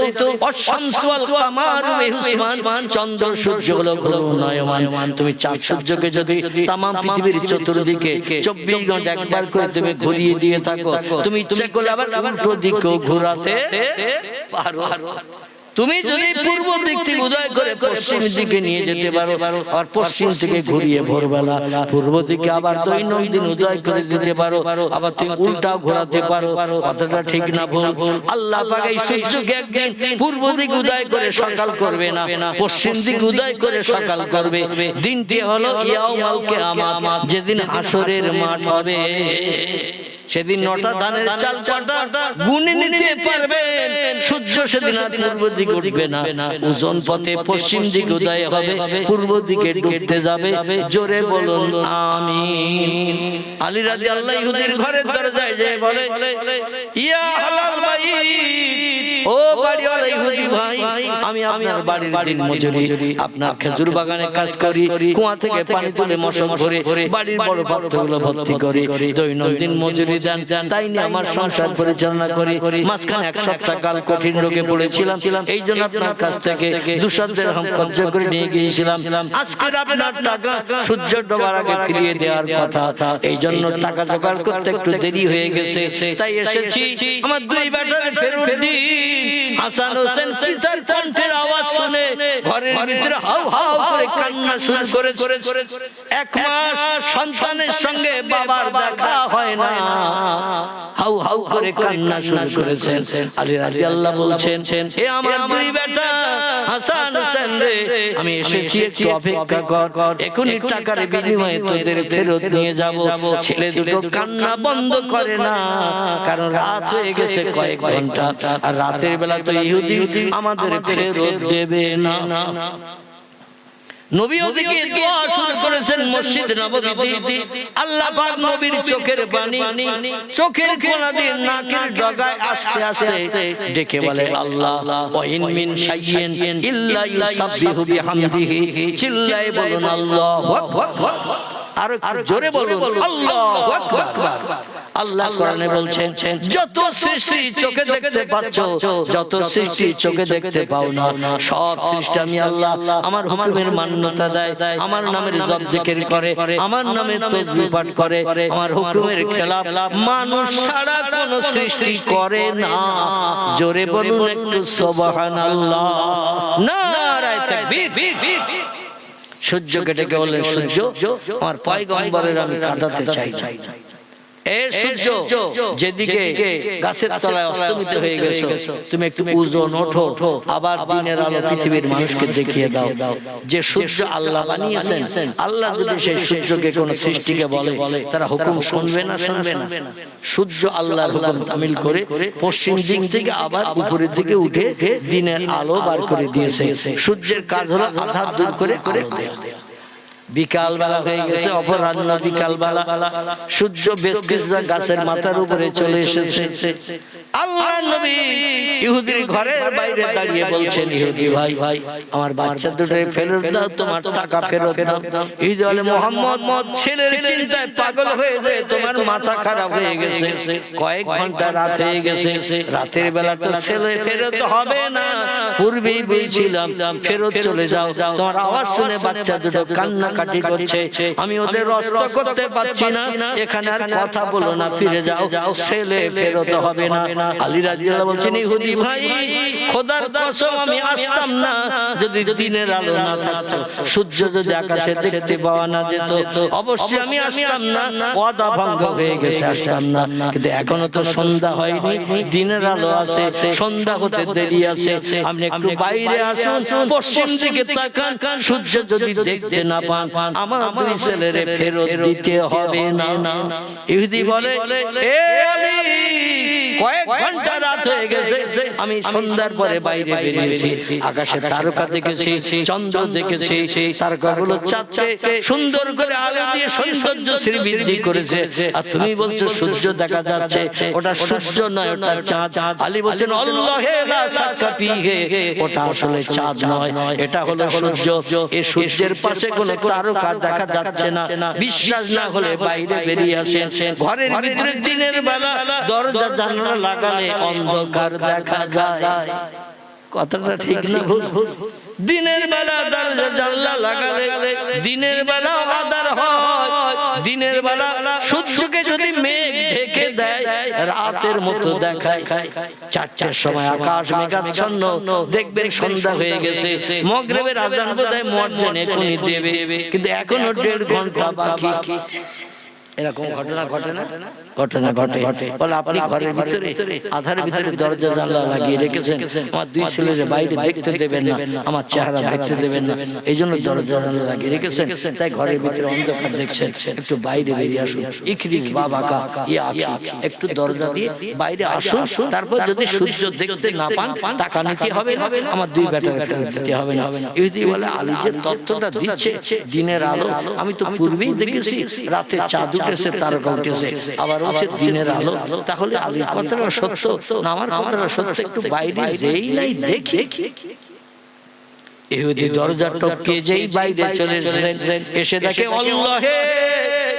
অশামসু ওয়াল কামারু বিহুসমান, চন্দ্র সূর্য হলো ঘূর্ণায়মান। তুমি চাঁদ সূর্যকে যদি তামাম পৃথিবীর চতুর্দিকে 24 ঘন্টা একবার করে তুমি ঘুরিয়ে দিয়ে থাকো, তুমি করলে আবার উল্টো দিকেও ঘোরাতে পারো। তুমি যদি পূর্ব দিক থেকে উদয় করে পশ্চিম দিকে নিয়ে যেতে পারো, আর পশ্চিম থেকে ঘুরিয়ে ভোরবেলা পূর্ব দিকে আবার দৈনন্দিন উদয় করে দিতে পারো, আবার তুমি উল্টাও ঘোরাতে পারো। কথাটা ঠিক না ভুল? আল্লাহ পাক এই সূর্যকে একদিন পূর্ব দিকে উদয় করে সকাল করবে না, পশ্চিম দিকে উদয় করে সকাল করবে। দিনটি হলো ইয়াউমুল কিয়ামাত, যেদিন হাসরের মাঠ হবে। সেদিন 9টা ধানের চাল কটা গুনে নিতে পারবেন, সূর্য সেদিন আর পূর্ব দিকে উঠবে না, ওজন পথে পশ্চিম দিকে উদয় হবে, পূর্ব দিকে ডুবতে যাবে। জোরে বলুন আমিন। আলী রাদিয়াল্লাহু ইহুদির ঘরের দরজায় যেয়ে বলে, ইয়া আহলাল বাইত, ও বাড়িওয়ালা ইহুদি ভাই, আমি আপনার বাড়ির দিন মজুরি, আপনার খেজুর বাগানে কাজ করি, কুয়া থেকে পানি তুলে মশক ভরে বাড়ির বড় পাত্রগুলো ভর্তি করে দৈনন্দিন মজুরি দেন, তাই নিয়ে আমার সংসার পরিচালনা করি। মাঝখানে 1 সপ্তাহ কাল কঠিন রোগে পড়েছিলাম, এই জন্য আপনার কাছ থেকে 200 দিরহাম খরচ করে নিয়ে গিয়েছিলাম। আজকে আপনার টাকা সূর্য ডোবার আগে ফিরিয়ে দেওয়ার কথা, এই জন্য টাকা জোগাড় করতে একটু দেরি হয়ে গেছে, তাই এসেছি। আমার 2 বেটার ফেরত দিন। হাসান হোসেন পিতার কণ্ঠের আওয়াজ শুনে ঘরের ভিতরে হাউ হাউ করে কান্না শুরু করেছে। 1 মাস সন্তানের সঙ্গে বাবার দেখা হয় না, হাউ হাউ করে কান্না শুরু করেছেন। আলী রাদিয়াল্লাহু বলছেন, এ আমার 2 বেটা হাসান হোসেন রে, আমি এসেছি, একটু অপেক্ষা কর, এখনই টাকার বিনিময়ে তোদের ফেরত নিয়ে যাব। ছেলে দুটো কান্না বন্ধ করে না, কারণ রাত হয়ে গেছে কয়েক ঘন্টা, আর রাতের বেলা তো ইহুদি আমাদের ফেরত দেবে না। নবী ওদিকে দোয়া শুরু করেছেন মসজিদ নববীতে। আল্লাহ পাক নবীর চোখের পানি চোখের কোণা দিয়ে নাকের ডগায় আস্তে আস্তে ডেকে বলে, আল্লাহ ওয়া ইন মিন শাইইন ইল্লা ইউসাব্বিহু বিহামদিহি, চিল্লায়ে বলুন আল্লাহু আকবার। আর জোরে বলুন আল্লাহু আকবার। আল্লাহ কোরআনে বলছেন, যত সৃষ্টি চোখে দেখতে পাচ্ছ, যত সৃষ্টি চোখে দেখতে পাও না, সব সৃষ্টি আমি আল্লাহ আমার হুকুমের মান্যতা দেয়, আমার নামের জপ জিকির করে, আমার নামে তাসবিহ পাঠ করে, আমার হুকুমের খেলাফ মানুষ ছাড়া কোনো সৃষ্টি করে না। জোরে বলুন একটু সুবহানাল্লাহ, নারায়ে তাকবীর। সূর্যকে ডেকে বললেন, সূর্য আমার পয়গম্বরের আমি কাঁদাতে চাই। এ সূর্য, যেদিকে গাছের তলায় অস্তমিত হয়ে গেছো, তুমি একটু ওজন ওঠো, আবার দিনের আলো পৃথিবীর মানুষকে দেখিয়ে দাও যে সূর্য আল্লাহ বানিয়েছেন। আল্লাহ যদি সেই সূর্যকে কোন সৃষ্টিকে বলে, তারা হুকুম শুনবে না, শুনবে না। সূর্য আল্লাহর হুকুম তামিল করে পশ্চিম দিক থেকে আবার উপরের দিকে উঠে দিনের আলো বার করে দিয়েছে। সূর্যের কাজ হলো আধার দূর করে আলো দেওয়া। বিকাল বেলা হয়ে গেছে, অপরাহ্ন বিকাল বেলা, সূর্য বেশ কিছুটা গাছের মাথার উপরে চলে এসেছে। আল্লাহর নবী ইহুদির ঘরের বাইরে দাঁড়িয়ে বলছেন, ইহুদি ভাই, আমার বাচ্চা দুটো ফেরত দাও, তোমার টাকা ফেরত দাও। ইহুদি বলে, মুহাম্মদ ছেলের চিন্তায় পাগল হয়ে যায়, তোমার মাথা খারাপ হয়ে গেছে, কয়েক ঘন্টা রাত হয়ে গেছে, রাতের বেলা তো ছেলে ফেরত হবে না, পূর্বেই বলছিলাম ফেরত চলে যাও, তোমার আওয়াজ শুনে বাচ্চা দুটো কান্নাকাটি করছে, আমি ওদের রস্ত করতে পারছি না, এখানে আর কথা বলো না, ফিরে যাও, ছেলে ফেরত হবে না। আলী রাদিয়াল্লাহু বলছেন ইহুদি ভাই, খোদার কসম আমি আসতাম না যদি দিনের আলো না থাকতো, সূর্য যদি আকাশে দেখতে পাওয়া না যেত, অবশ্যই আমি আসতাম না, ওয়াদা ভঙ্গ হয়ে গেছে, আসতাম না। কিন্তু এখনো তো সন্ধ্যা হয়নি, দিনের আলো আছে, সন্ধ্যা হতে দেরি আছে, আপনি একটু বাইরে আসুন, পশ্চিম দিকে তাকান, সূর্য যদি দেখতে না পান আমার দুই ছেলেরে ফেরত দিতে হবে না। ইহুদি বলে এ আলী, কয়েক ঘন্টা রাত হয়ে গেছে, আমি সন্ধ্যার পরে বাইরে বেরিয়েছি, আকাশে তারকা দেখেছি, চন্দ্র দেখেছি, তারকাগুলো চাঁদকে সুন্দর করে আলো দিয়ে সৌন্দর্য শ্রীবৃদ্ধি করেছে, আর তুমি বলছো সূর্য দেখা যাচ্ছে, ওটা সূর্য নয়, ওটা চাঁদ। আলী বলছেন আল্লাহে লা শাক্কা ফীহি, ওটা আসলে চাঁদ নয়, এটা হলো সূর্য। এই সূর্যের পাশে কোনো তারকা দেখা যাচ্ছে না, বিশ্বাস না হলে বাইরে বেরিয়ে আসেন, ঘরের ভিতরে দিনের বেলা দরজা জানালা লাগালে অন্ধকার দেখা যায়, কথাটা ঠিক না ভুল? দিনের বেলা দরজা জানলা লাগালে দিনের বেলা আঁধার হয়, দিনের বেলা সূর্যকে যদি মেঘ ঢেকে দেয় রাতের মতো দেখায়, 4টার সময় আকাশ মেঘাচ্ছন্ন, দেখবেন সন্ধ্যা হয়ে গেছে, মাগরিবের আযান বোধহয় মুয়াজ্জিন এখনই দেবে, কিন্তু এখনো 1.5 ঘন্টা বাকি। এরকম ঘটনা ঘটে না? ঘটনা ঘটে। বলে আপনি ঘরের ভিতরে আধারের ভিতরে দরজা জানলা লাগিয়ে রেখেছেন, আমার দুই ছেলের বাইরে দেখতে দেবেন না, আমার চেহারা দেখতে দেবেন না, এই জন্য দরজা জানলা লাগিয়ে রেখেছেন, তাই ঘরের ভিতরে অন্ধকার দেখছেন, একটু বাইরে বেরিয়ে আসুন। ইকরিজ বাবা কা ইয়া আখি, একটু দরজা দিয়ে বাইরে আসুন, তারপর যদি সূর্য দেখতে না পান তাকানো কি হবে না, আমার দুই বেটাকে ফেরত দিতে হবে না। ইহুদি বলে আলী যে তত্ত্বটা দিচ্ছে দিনের আলো, আমি তো পূর্বেই দেখেছি রাতে চাঁদ উঠেছে, তারকা উঠেছে, আবার হচ্ছে দিনের আলো, তাহলে আলীর কথাটা সত্য না আমার কথাটা সত্য, একটু বাইরে যেই নাই দেখি। ইহুদি দরজা টপকে যেই বাইরে চলে এসেছেন, এসে দেখে আল্লাহে,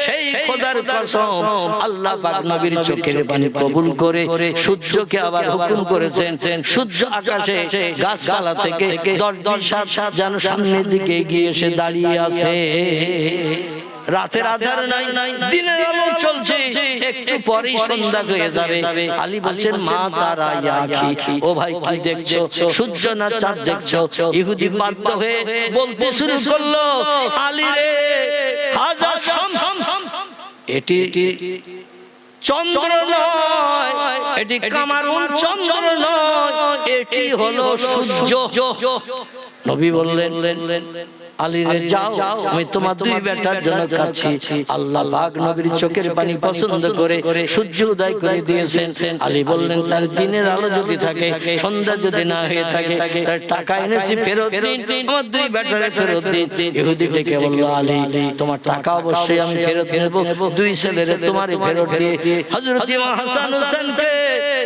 সেই খোদার কসম আল্লাহ পাক নবীর চোখের পানি কবুল করে সূর্যকে আবার হুকুম করেছেন, সূর্য আকাশে গাছপালা থেকে 10 সাত যেন সামনের দিকে এগিয়ে এসে দাঁড়িয়ে আছে। রাতের আধার নাই, দিনের আলো চলছে, একটু পরেই সন্ধ্যা হয়ে যাবে। আলী বলছেন মা তারা ইয়া আখি, ও ভাই কি দেখছো, সূর্য না চাঁদ দেখছো? ইহুদি বাধ্য হয়ে বলতে শুরু করলো আলী রে, হাজা শামস, এটি চন্দ্র নয়, এটি কামারুন চন্দ্র নয়, এটি হলো সূর্য। নবী বললেন আলী রে যাও, আমি তোমার দুই বেটার জন্য কাঁদছি। আল্লাহ পাক নবীর চোখের পানি পছন্দ করে সূর্য উদয় করে দিয়েছেন। আলী বললেন তার দিনের আলো যদি থাকে, সন্ধ্যা যদি না হয়ে থাকে, তার টাকা এনেছি ফেরত দিন, আমার দুই বেটারে ফেরত দিন। ইহুদি ডেকে বলল আলী তোমার টাকা অবশ্যই আমি ফেরত নেব, দুই ছেলেরে তোমারে ফেরত দিয়ে হযরত ইমাম হাসান হোসেনকে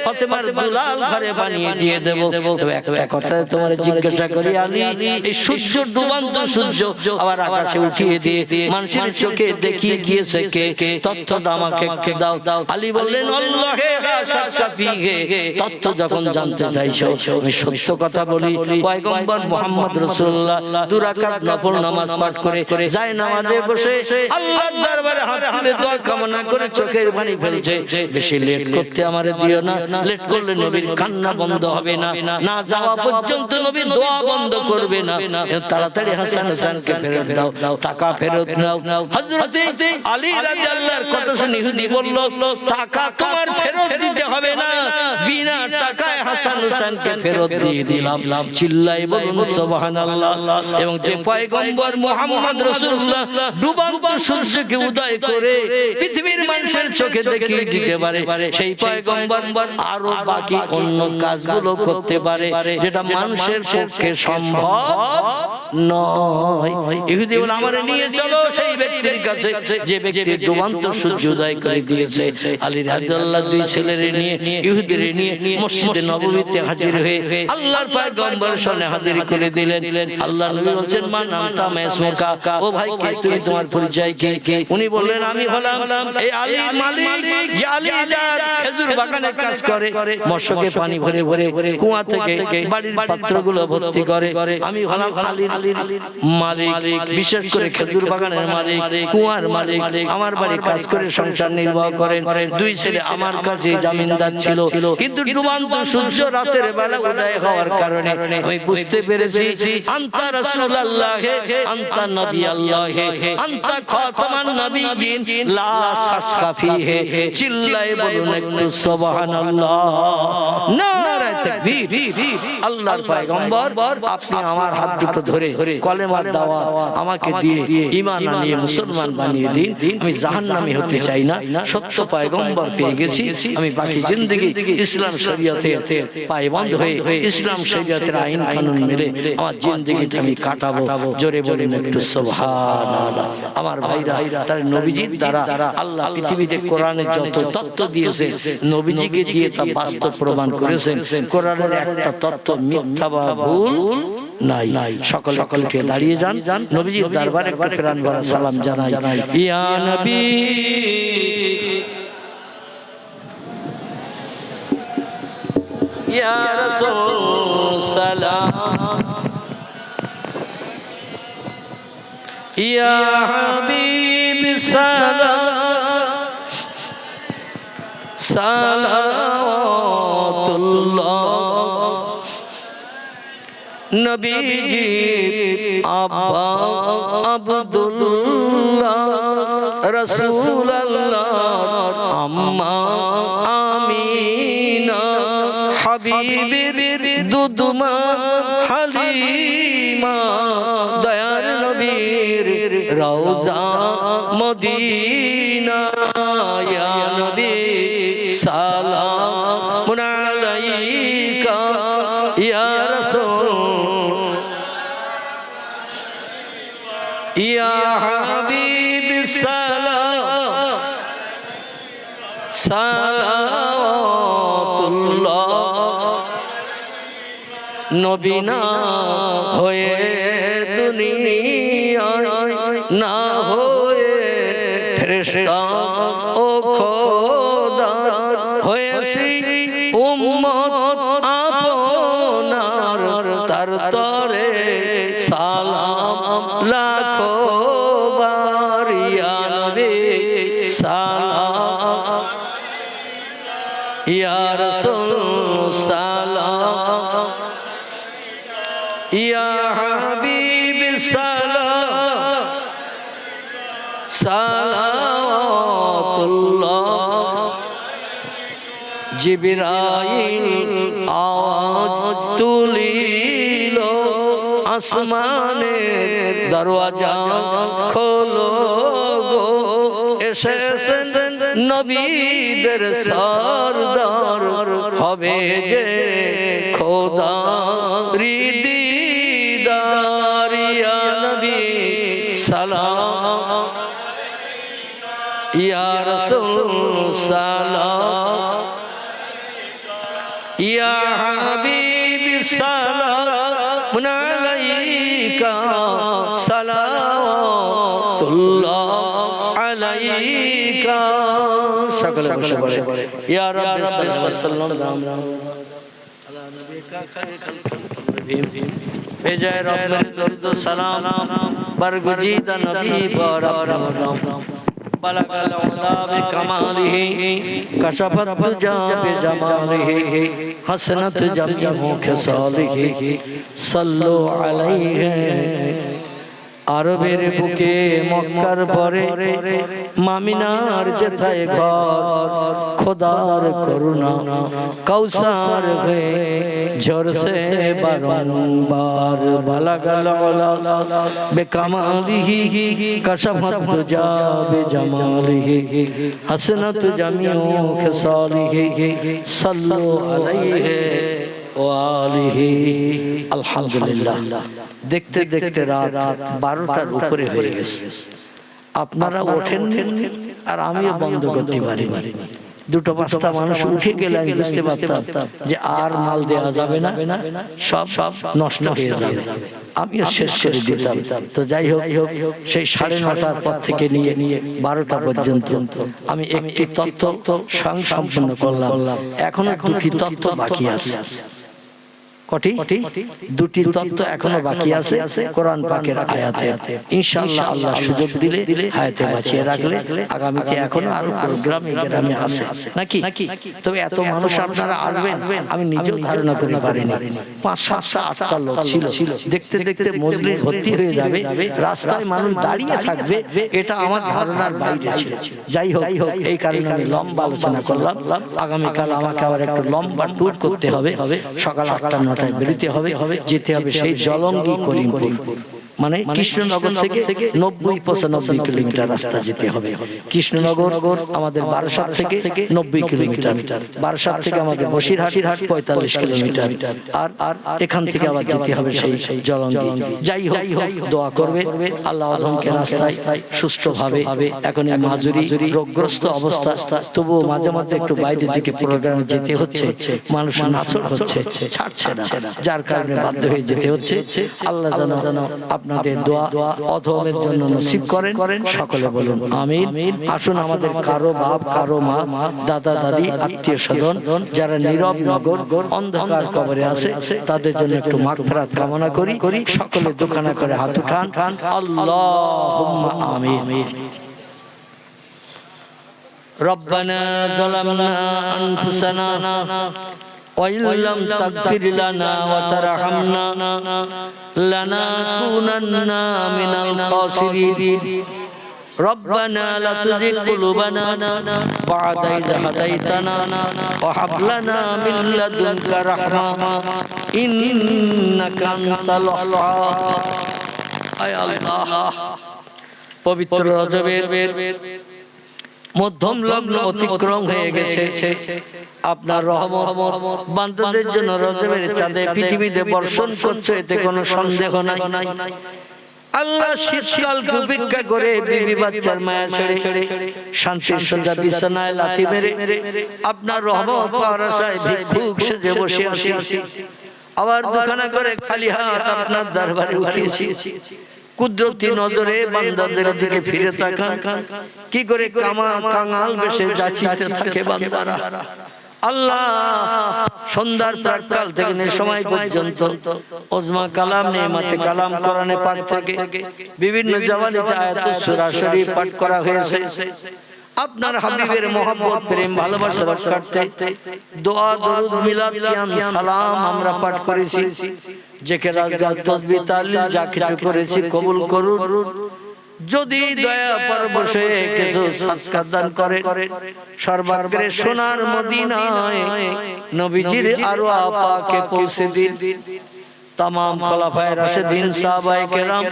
ফাতেমার দুলাল ঘরে বানিয়ে দিয়ে দেব। তবে একটা কথা তোমারে জিজ্ঞাসা করি আলী, এই সূর্য ডুবান্ত সূর্য আবার আকাশে উঠিয়ে দিয়ে মানুষের চোখে দেখিয়ে গিয়েছে কে, তথ্যটা আমাকে দাও। আলী বললেন আল্লাহে লা শাক্কা ফীহি, তথ্য যখন জানতে চাইছো আমি সত্য কথা বলি। পয়গম্বর মুহাম্মদ রাসূলুল্লাহ 2 রাকাত নফল নামাজ পাঠ করে যায় নামাজে বসে আল্লাহর দরবারে হাত তুলে দোয়া কামনা করে চোখের পানি ফেলছে, বেশি লেট করতে আমারে দিও না, লেট করলে নবীর কান্না বন্ধ হবে না, না যাওয়া পর্যন্ত নবী দোয়া বন্ধ করবে না, তাড়াতাড়ি হাসান হোসেনকে ফেরত দাও, টাকা ফেরত নাও। হযরত আলী রাদিয়াল্লাহর কথা শুনে ইহুদি বলল টাকা তোমার ফেরত দিতে হবে না, বিনা টাকায় হাসান হোসেনকে ফেরত দিয়ে দিলাম। চিল্লাই বলুন সুবহানাল্লাহ। এবং যে পয়গম্বর মুহাম্মদ রাসূলুল্লাহ ডুবান্ত সূর্যকে উদয় করে পৃথিবীর মানুষের চোখে দেখিয়ে দিতে পারে, সেই পয়গম্বর আরো বাকি অন্য কাজগুলো করতে পারে যেটা মানুষের পক্ষে সম্ভব নয়। ইহুদি বলে আমারে নিয়ে চলো সেই ব্যক্তির কাছে যে ব্যক্তি ডুবান্ত সূর্য উদয় করে দিয়েছে। আলী রাদিয়াল্লাহু দুই ছেলেরে নিয়ে ইহুদিরে নিয়ে মসজিদে নববীতে হাজির হয়ে আল্লাহর পয়গম্বরের সামনে হাজির করে দিলেন। আল্লাহর নবী বলেন মান আনতা মা ইসমুকা, ও ভাই কে তুমি, তোমার পরিচয় কি? উনি বললেন আমি হলাম এই আলীর মালিক, যে আলী যার খেজুর বাগানে কাজ করে মশকে পানি ভরে ভরে কুয়া থেকে বাড়ির পাত্রগুলো ভর্তি করে আমি হলাম আলীর মালিক বিশেষ করে খেজুর বাগানের মালিক কুয়ার মালিক আমার বাড়ি কাজ করে সংসার নির্বাহ করেন দুই ছেলে আমার কাছে জামিনদার ছিল কিন্তু ডুবান্ত সূর্য রাতের বেলা উদয় হওয়ার কারণে আমি বুঝতে পেরেছি আনতা রাসূলুল্লাহ আনতা নবী আল্লাহ আনতা খাতামান নবিয়্যিন লা শাক্কা ফিহি চিল্লায়ে বলুন একটু সুবহানাল্লাহ নারে তাকবীর আল্লাহর পয়গম্বর আপনি আমার হাত দুটো ধরে কলেমার দাওয়া আমাকে দিয়ে ঈমান আনিয়ে মুসলমান বানিয়ে দিন আমি জাহান্নামী হতে চাই না সত্য পয়গম্বর পেয়ে গেছি আমি বাকি জিন্দেগি ইসলাম শরীয়তে পায়বন্ধ হয়ে ইসলাম শরীয়তের আইন কানুন মেনে আমার জিন্দেগিটা আমি কাটাবো জোরে বলেন একটু সুবহানাল্লাহ আমার ভাইরা তার নবীজির দ্বারা আল্লাহ পৃথিবীতে কোরআনের যত তত্ত্ব দিয়েছে নবীজিকে দিয়ে তা বাস্তব প্রমাণ করেছেন কোরআনের একটা তত্ত্ব মিথ্যা বা ভুল নাই সকলকে দাঁড়িয়ে যান নবীজির দরবারে একটু প্রাণ ভরা সালাম জানাই ইয়া নবী ইয়া রাসূল সালাম ইয়া হাবিব সালাম সালাওয়াতুল্লাহ নবীজি আব্বা আব্দুল্লাহ রাসূলুল্লাহ আম্মা আমিনা হাবিবের দুদমা হালিমা দয়ার নবীর রওজা মদিনা ইয়া নবী সালামুন আলাইকা ইয়া রাসূল ইয়া হাবিব সালাম সালাওয়াতুল্লাহ নবী না হয়ে দুনিয়ায় না হয়ে ফেরেশতা ও খোদা হয়েছি উম্মত আপনার তার তরে সালাম লাখো বার ইয়া নবী সালাম ইয়া রাসূল সালাম ইয়া হাবিব সালাম সালাওয়াতুল্লাহ জিবরাইল আওয়াজ তুলিল আসমানের দরওয়াজা খোলো গো এসেছেন নবীদের সরদার হবে যে খোদা দিদার ইয়া নবী সালাম ইয়া রাসূল সালাম ইয়া হাবিব সালামুন আলাইকা সালাওয়াতুল্লাহ আলাইকা সকলে বসে বলে ইয়া রাব্বি সাল্লাল্লাহু আলাইহি ওয়াসাল্লাম আলা নবিকা খায়রুল খালকি भेजाए रब मेरे दर्द सलाम बरगुजीदा नबी पर अपना बलगल उला बिकमालिही कशफत दुजा बिजमालिही हसनत जमीउ खसालिही सल्लु अलैहि আরবের বুকে মক্কার পরে মামিনার যেথায় ঘর খোদার করুণা কৌসার হয়ে ঝরসে বারংবার বালাগাল ওলা বেকামালিহি কাশফাত দুজা বিজামালিহি হাসনাত জামিউ খিসালিহি সাল্লু আলাইহি ওয়া আলিহি আলহামদুলিল্লাহ। দেখতে দেখতে রাত 12টার উপরে হয়ে গেছে, আপনারা ওঠেন আর আমিও বন্ধ করতে পারিনি। দুটো পাঁচটা মানুষ উঠে গেলে আমি বুঝতে পারতাম যে আর মাল দেওয়া যাবে না, সব নষ্ট হয়ে যাবে, আমিও শেষ করে দিতাম। তো যাই হোক, সেই 9:30টার পর থেকে নিয়ে 12টা পর্যন্ত আমি একটি তত্ত্ব সম্পন্ন করলাম। এখনো 2টি তত্ত্ব বাকি আছে। কটি? 2টি তত্ত্ব এখনো বাকি আছে কোরআন পাকের আয়াতে। ইনশাআল্লাহ আল্লাহ সুযোগ দিলে, হায়াতে বাঁচিয়ে রাখলে আগামীতে এখনো আরো গ্রামে গ্রামে আছে নাকি। তবে এত মানুষ আপনারা আসবেন আমি নিজেও ধারণা করতে পারিনি। 5, 7, 8টা লোক ছিল। দেখতে দেখতে মজলিস ভর্তি হয়ে যাবে, রাস্তায় মানুষ দাঁড়িয়ে থাকবে, এটা আমার ধারণার বাইরে ছিল। যাই হোক, এই কারণে আমি লম্বা আলোচনা করলাম। আগামীকাল আমাকে আবার একটু লম্বা ট্যুর করতে হবে। সকাল 8টা 9টায় বেরোতে হবে, যেতে হবে সেই জলঙ্গি করিমপুর, মানে কৃষ্ণনগর থেকে 90-95 কিলোমিটার রাস্তা যেতে হবে। কৃষ্ণনগর আমাদের বারাসাত থেকে 90 কিলোমিটার, বারাসাত থেকে আমাদের বসিরহাট 45 কিলোমিটার, আর এখান থেকে আবার যেতে হবে সেই জলঙ্গি। যাই হোক, দোয়া করবে আল্লাহ আদমকে রাস্তায় সুষ্ঠুভাবে, এখন এই মাজুরি রোগগ্রস্ত অবস্থা, তবুও মাঝে মাঝে একটু বাইরের দিকে প্রোগ্রামে যেতে হচ্ছে, মানুষ নাচর হচ্ছে, ছাড়ছে না, যার কারণে বাধ্য হয়ে যেতে হচ্ছে। আল্লাহ যেন আপনাদের দোয়া অধমের জন্য নসিব করেন, সকলে বলুন আমিন। আসুন আমাদের কারো বাপ, কারো মা, দাদা দাদি, আত্মীয় স্বজন যারা নীরব নগর অন্ধকার কবরে আছে, তাদের জন্য একটু মাগফিরাত কামনা করি। সকলে দুখানা করে হাত উঠান, আল্লাহুম্মা আমিন। রব্বানা যালামনা আনফুসানা وإن لم تغفر لنا وترحمنا لنكونن من الخاسرين ربنا لا تزغ قلوبنا بعد إذ هديتنا وهب لنا من لدنك رحمة إنك أنت الوهاب أي الله পবিত্র রজবের মধ্যম লগ্ন অতিক্রম হয়ে গেছে। আপনার রহমত বান্দাদের জন্য রজবের চাঁদে পৃথিবীতে বর্ষণ করছে, এতে কোনো সন্দেহ নাই। আল্লাহ শীতকালকে উপেক্ষা করে বিবি বাচ্চার মায়া ছেড়ে শান্তির সোজা বিছানায় লাথি মেরে আপনার রহমত পাওয়ার আশায় ভিক্ষুক সেজে বসে আছি। আবার দুখানা করে খালি হাত আপনার দরবারে উঠিয়েছি। কুদরতি নজরে বান্দাদের দিকে ফিরে তাকান, কি করে কাঙাল বেশে যাচিতে থাকে বান্দারা। আল্লাহ সন্ধ্যার প্রাক্কাল থেকে সময় পর্যন্ত ওজমা কালাম, নেমাতে কালাম, কোরআনে পাক থেকে বিভিন্ন জবানিতে আয়াতুস সূরা শরীফ পাঠ করা হয়েছে। আপনার হাবিবের মহব্বত, প্রেম, ভালোবাসা রক্ষার্থে দোয়া, দরুদ, মিলাদ, কিয়াম, সালাম আমরা পাঠ করেছি। জিকির, আজকার, তাসবিহ, তাহলিল যা কিছু করেছি কবুল করুন। যদি দয়া পরবশে কিছু সাদকা দান করে, সর্বাগ্রে সোনার মদিনায় নবীজির আরওয়াহ পাকে পৌঁছে দিন। तमाम খলাফায়ে রাশিদিন, সাহাবায়ে কেরাম,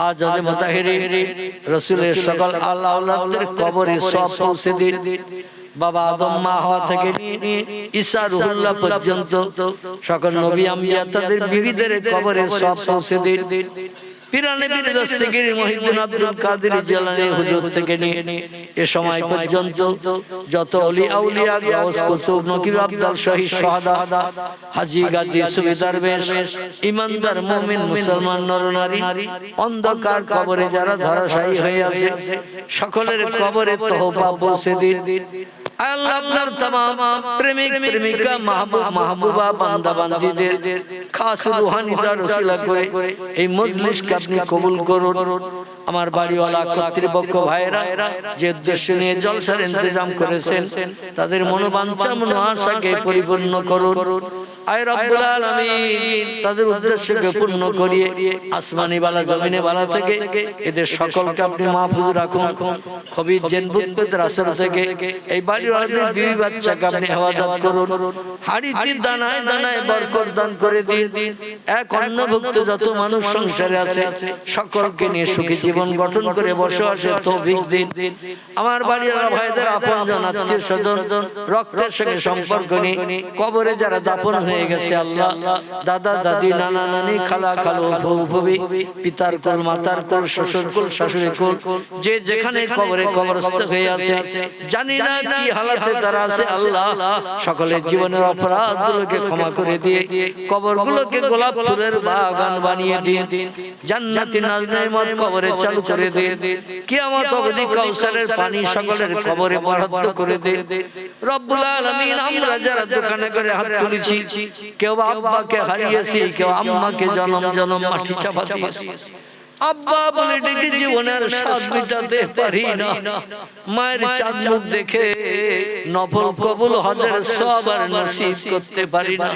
আজাদে মুতাহিরিন, রাসূলের সকল আল্লাহ আওলাদদের কবরে সওয়াব পৌঁছে দিন। বাবা আদম, মা হাওয়া থেকে নিয়ে ঈসা রুহুল্লাহ পর্যন্ত সকল নবী আম্বিয়া তাদের বিবিদের কবরে সওয়াব পৌঁছে দিন। পিরানে পীর দস্তগীর মহিউদ্দিন আব্দুল কাদের জিলানী হুজুর থেকে নিয়ে এ সময় পর্যন্ত যত ওলি আউলিয়া, গাউস, কুতুব, নকিব, আবদাল, শহীদ, সুহাদা, হাজী, গাজী, সুবেদার, বেশ ইমানদার মুমিন মুসলমান নরনারী অন্ধকার কবরে যারা ধরাশায়ী হয়ে আছে, সকলের কবরে তওবা পৌঁছে দিন। আল্লাহ আপনার तमाम প্রেমিক প্রেমিকা, মাহবুব মাহবুবা, বান্দা বান্দীদের খাস রূহানি দার ওসিলা করে এই মজলিসকে আপনি কবুল করুন। আমার বাড়িওয়ালা কর্তৃপক্ষ ভাইরা যে উদ্দেশ্য নিয়ে জলসার ইন্তজাম করেছেন, তাদের মনোবাঞ্ছা মনোআশাকে পরিপূর্ণ করুন। আয় রব্বুল আলামিন, তাদের উদ্দেশ্যকে পূর্ণ করিয়ে আসমানি বালা, জমিনে বালা থেকে এদের সকলকে আপনি মাহফুজ রাখুন। খবির জিন, ভূত, প্রেতের আসর থেকে এই বাড়িওয়ালাদের বিবি বাচ্চাকে আপনি হেফাজত করুন। হাড়িতে দানায় দানায় বরকত দান করে দিন। এক অন্নভুক্ত যত মানুষ সংসারে আছে সকলকে নিয়ে সুখী জীবন জীবন গঠন করে বসবাসের তৌফিক দিন। আমার বাড়িওয়ালা ভাইদের আপনজন আত্মীয় স্বজন রক্তের সঙ্গে সম্পর্ক নিয়ে কবরে যারা দাফন হয়ে গেছে আল্লাহ, দাদা দাদি নানা নানি খালা খালু বউ ভবি পিতার কোল মাতার কোল শ্বশুর কোল শাশুড়ি কোল যে যেখানে কবরে কবরস্থ হয়ে আছে জানি না কি হালাতে তারা আছে আল্লাহ, সকলের জীবনের অপরাধগুলোকে ক্ষমা করে দিয়ে কবরগুলোকে গোলাপ ফুলের বাগান বানিয়ে দিন। জান্নাতি নাজনেমত কবরে চালু করে দিন। কিয়ামত অবধি কাউসারের পানি সকলের কবরে বরাদ্দ করে দিন। রব্বুল আলামিন আমরা যারা দোকানে করে হাত তুলেছি, কেউ আব্বাকে হারিয়েছি, কেউ আম্মাকে জনম জনম মাটি চাপা দিয়েছি, আব্বা বলে ডেকে জীবনের স্বাদ মিটাতে পারি না, মায়ের চাঁদ মুখ দেখে নফল কবুল হজের সওয়াব আর নসিব করতে পারি না।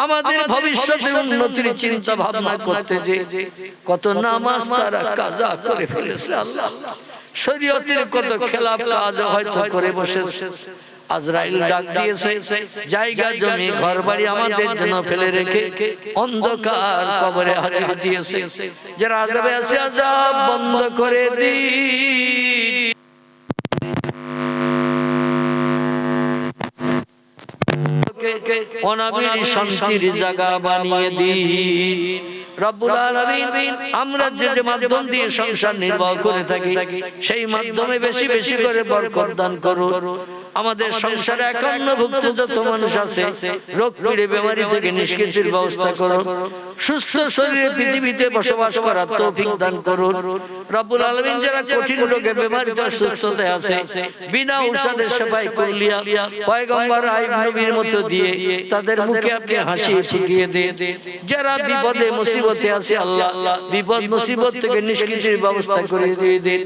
আমাদের ভবিষ্যতের উন্নতির চিন্তা ভাবনা করতে যে কত নামাজ তারা কাজা করে ফেলেছে আল্লাহ, শরীয়তের কত খেলাফ কাজ হয়তো করে বসেছে। আজরাইল ডাক দিয়েছে, জায়গা জমি ঘরবাড়ি আমাদের জন্য ফেলে রেখে অন্ধকার কবরে হাজির দিয়েছে। যারা আযাবে আছে আযাব বন্ধ করে দিন, অনাবিল শান্তির জায়গা বানিয়ে দিন। রব্বুল আলামিন আমরা যে মাধ্যম দিয়ে সংসার নির্বাহ করে থাকি সেই মাধ্যমে বেশি বেশি করে বরকত দান করুন। আমাদের সংসারে একান্নভুক্ত যত মানুষ আছে রোগ পীড়া বেমারি থেকে নিষ্কৃতির ব্যবস্থা করুন। সুস্থ শরীরে পৃথিবীতে বসবাস করার তৌফিক দান করুন। রব্বুল আলামিন যারা কঠিন রোগে বেমারিতে অসুস্থতায় আছে বিনা ঔষধে সেবাই করলিয়া পয়গম্বর আইব নবীর মতো দিয়ে তাদের মুখে আপনি হাসি ফুটিয়ে দেন। যারা বিপদে মুসিবতে আছে আল্লাহ বিপদ মুসিবত থেকে নিষ্কৃতির ব্যবস্থা করে দিয়ে দেন।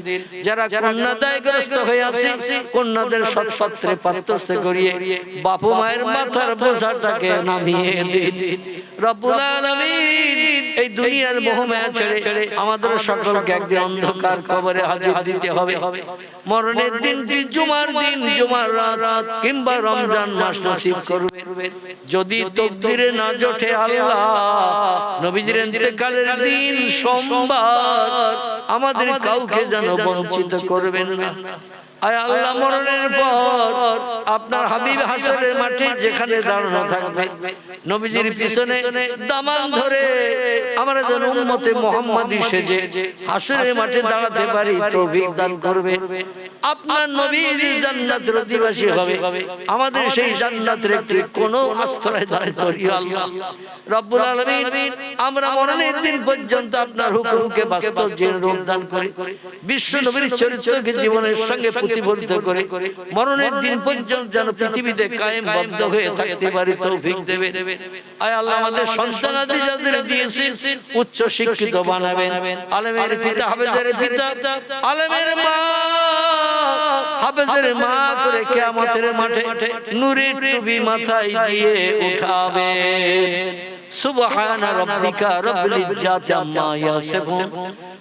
যারা কন্যাদায়গ্রস্ত হয়ে আছে কন্যাদের সৎপাত্রে পাত্রস্থ করিয়ে বাবা মায়ের মাথার বোঝাটাকে নামিয়ে দেন। রব্বুল আলামিন এই দুনিয়ার মোহমায়া ছেড়ে আমাদের সকলকে একদিন অন্ধকার কবরে হাজির দিতে হবে। মরণের দিনটি জুমার দিন, জুমার রাত কিংবা রমজান মাস নসিব করবে। যদি তকদিরে না জোটে আল্লাহ নবীজির ইন্তেকালের দিন সোমবার আমাদের কাউকে যেন বঞ্চিত করবেন না। আয় আল্লাহ মরণের পর আপনার হাবিব হাসরের মাঠে যেখানে দাঁড়ানো থাকবে নবীজির পিছনে দামান ধরে আমরা যেন উম্মতে মুহাম্মাদি সেজে হাসরের মাঠে দাঁড়াতে পারি তৌফিক দান করবে। আপনার নবীর জান্নাতের অধিবাসী হবে, আমাদের সেই জান্নাতের একটি কোন আশ্রয় দান করিও আল্লাহ। রব্বুল আলামিন আমরা মরণের দিন পর্যন্ত আপনার হুকুমকে বাস্তব জীবনে রূপ দান করি, বিশ্ব নবীর চরিত্রকে জীবনের সঙ্গে প্রতিফলিত করে মরণের দিন পর্যন্ত যেন পৃথিবীতে কায়েম বদ্ধ হয়ে থাকতে পারি তৌফিক দেবে। আয় আল্লাহ আমাদের সন্তানাদি যাদের দিয়েছেন উচ্চ শিক্ষিত বানাবেন, আলেমের পিতা হাফেজের পিতা, আলেমের মা হাফেজের মা করে কিয়ামতের মাঠে নূরের টুপি মাথায় দিয়ে উঠাবে। সুবহান রাব্বিকা রাব্বিল ইজ্জাতি আম্মা ইয়াসিফুন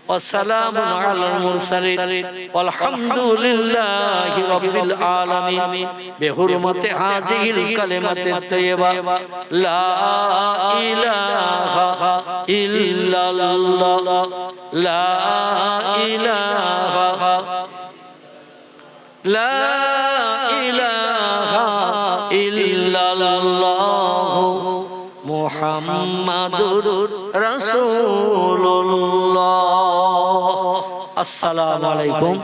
ওয়া সালামুন আলাল মুরসালিন ওয়ালহামদুলিল্লাহি রাব্বিল আলামিন। বিহুরমাতি হাযিহিল কালিমাতি তাইয়্যিবা লা ইলাহা ইল্লাল্লাহ লা ইলাহা লা ইলাহা ইল্লাল্লাহ মুহাম্মাদুর রাসূলুল্লাহ। আসসালামু আলাইকুম।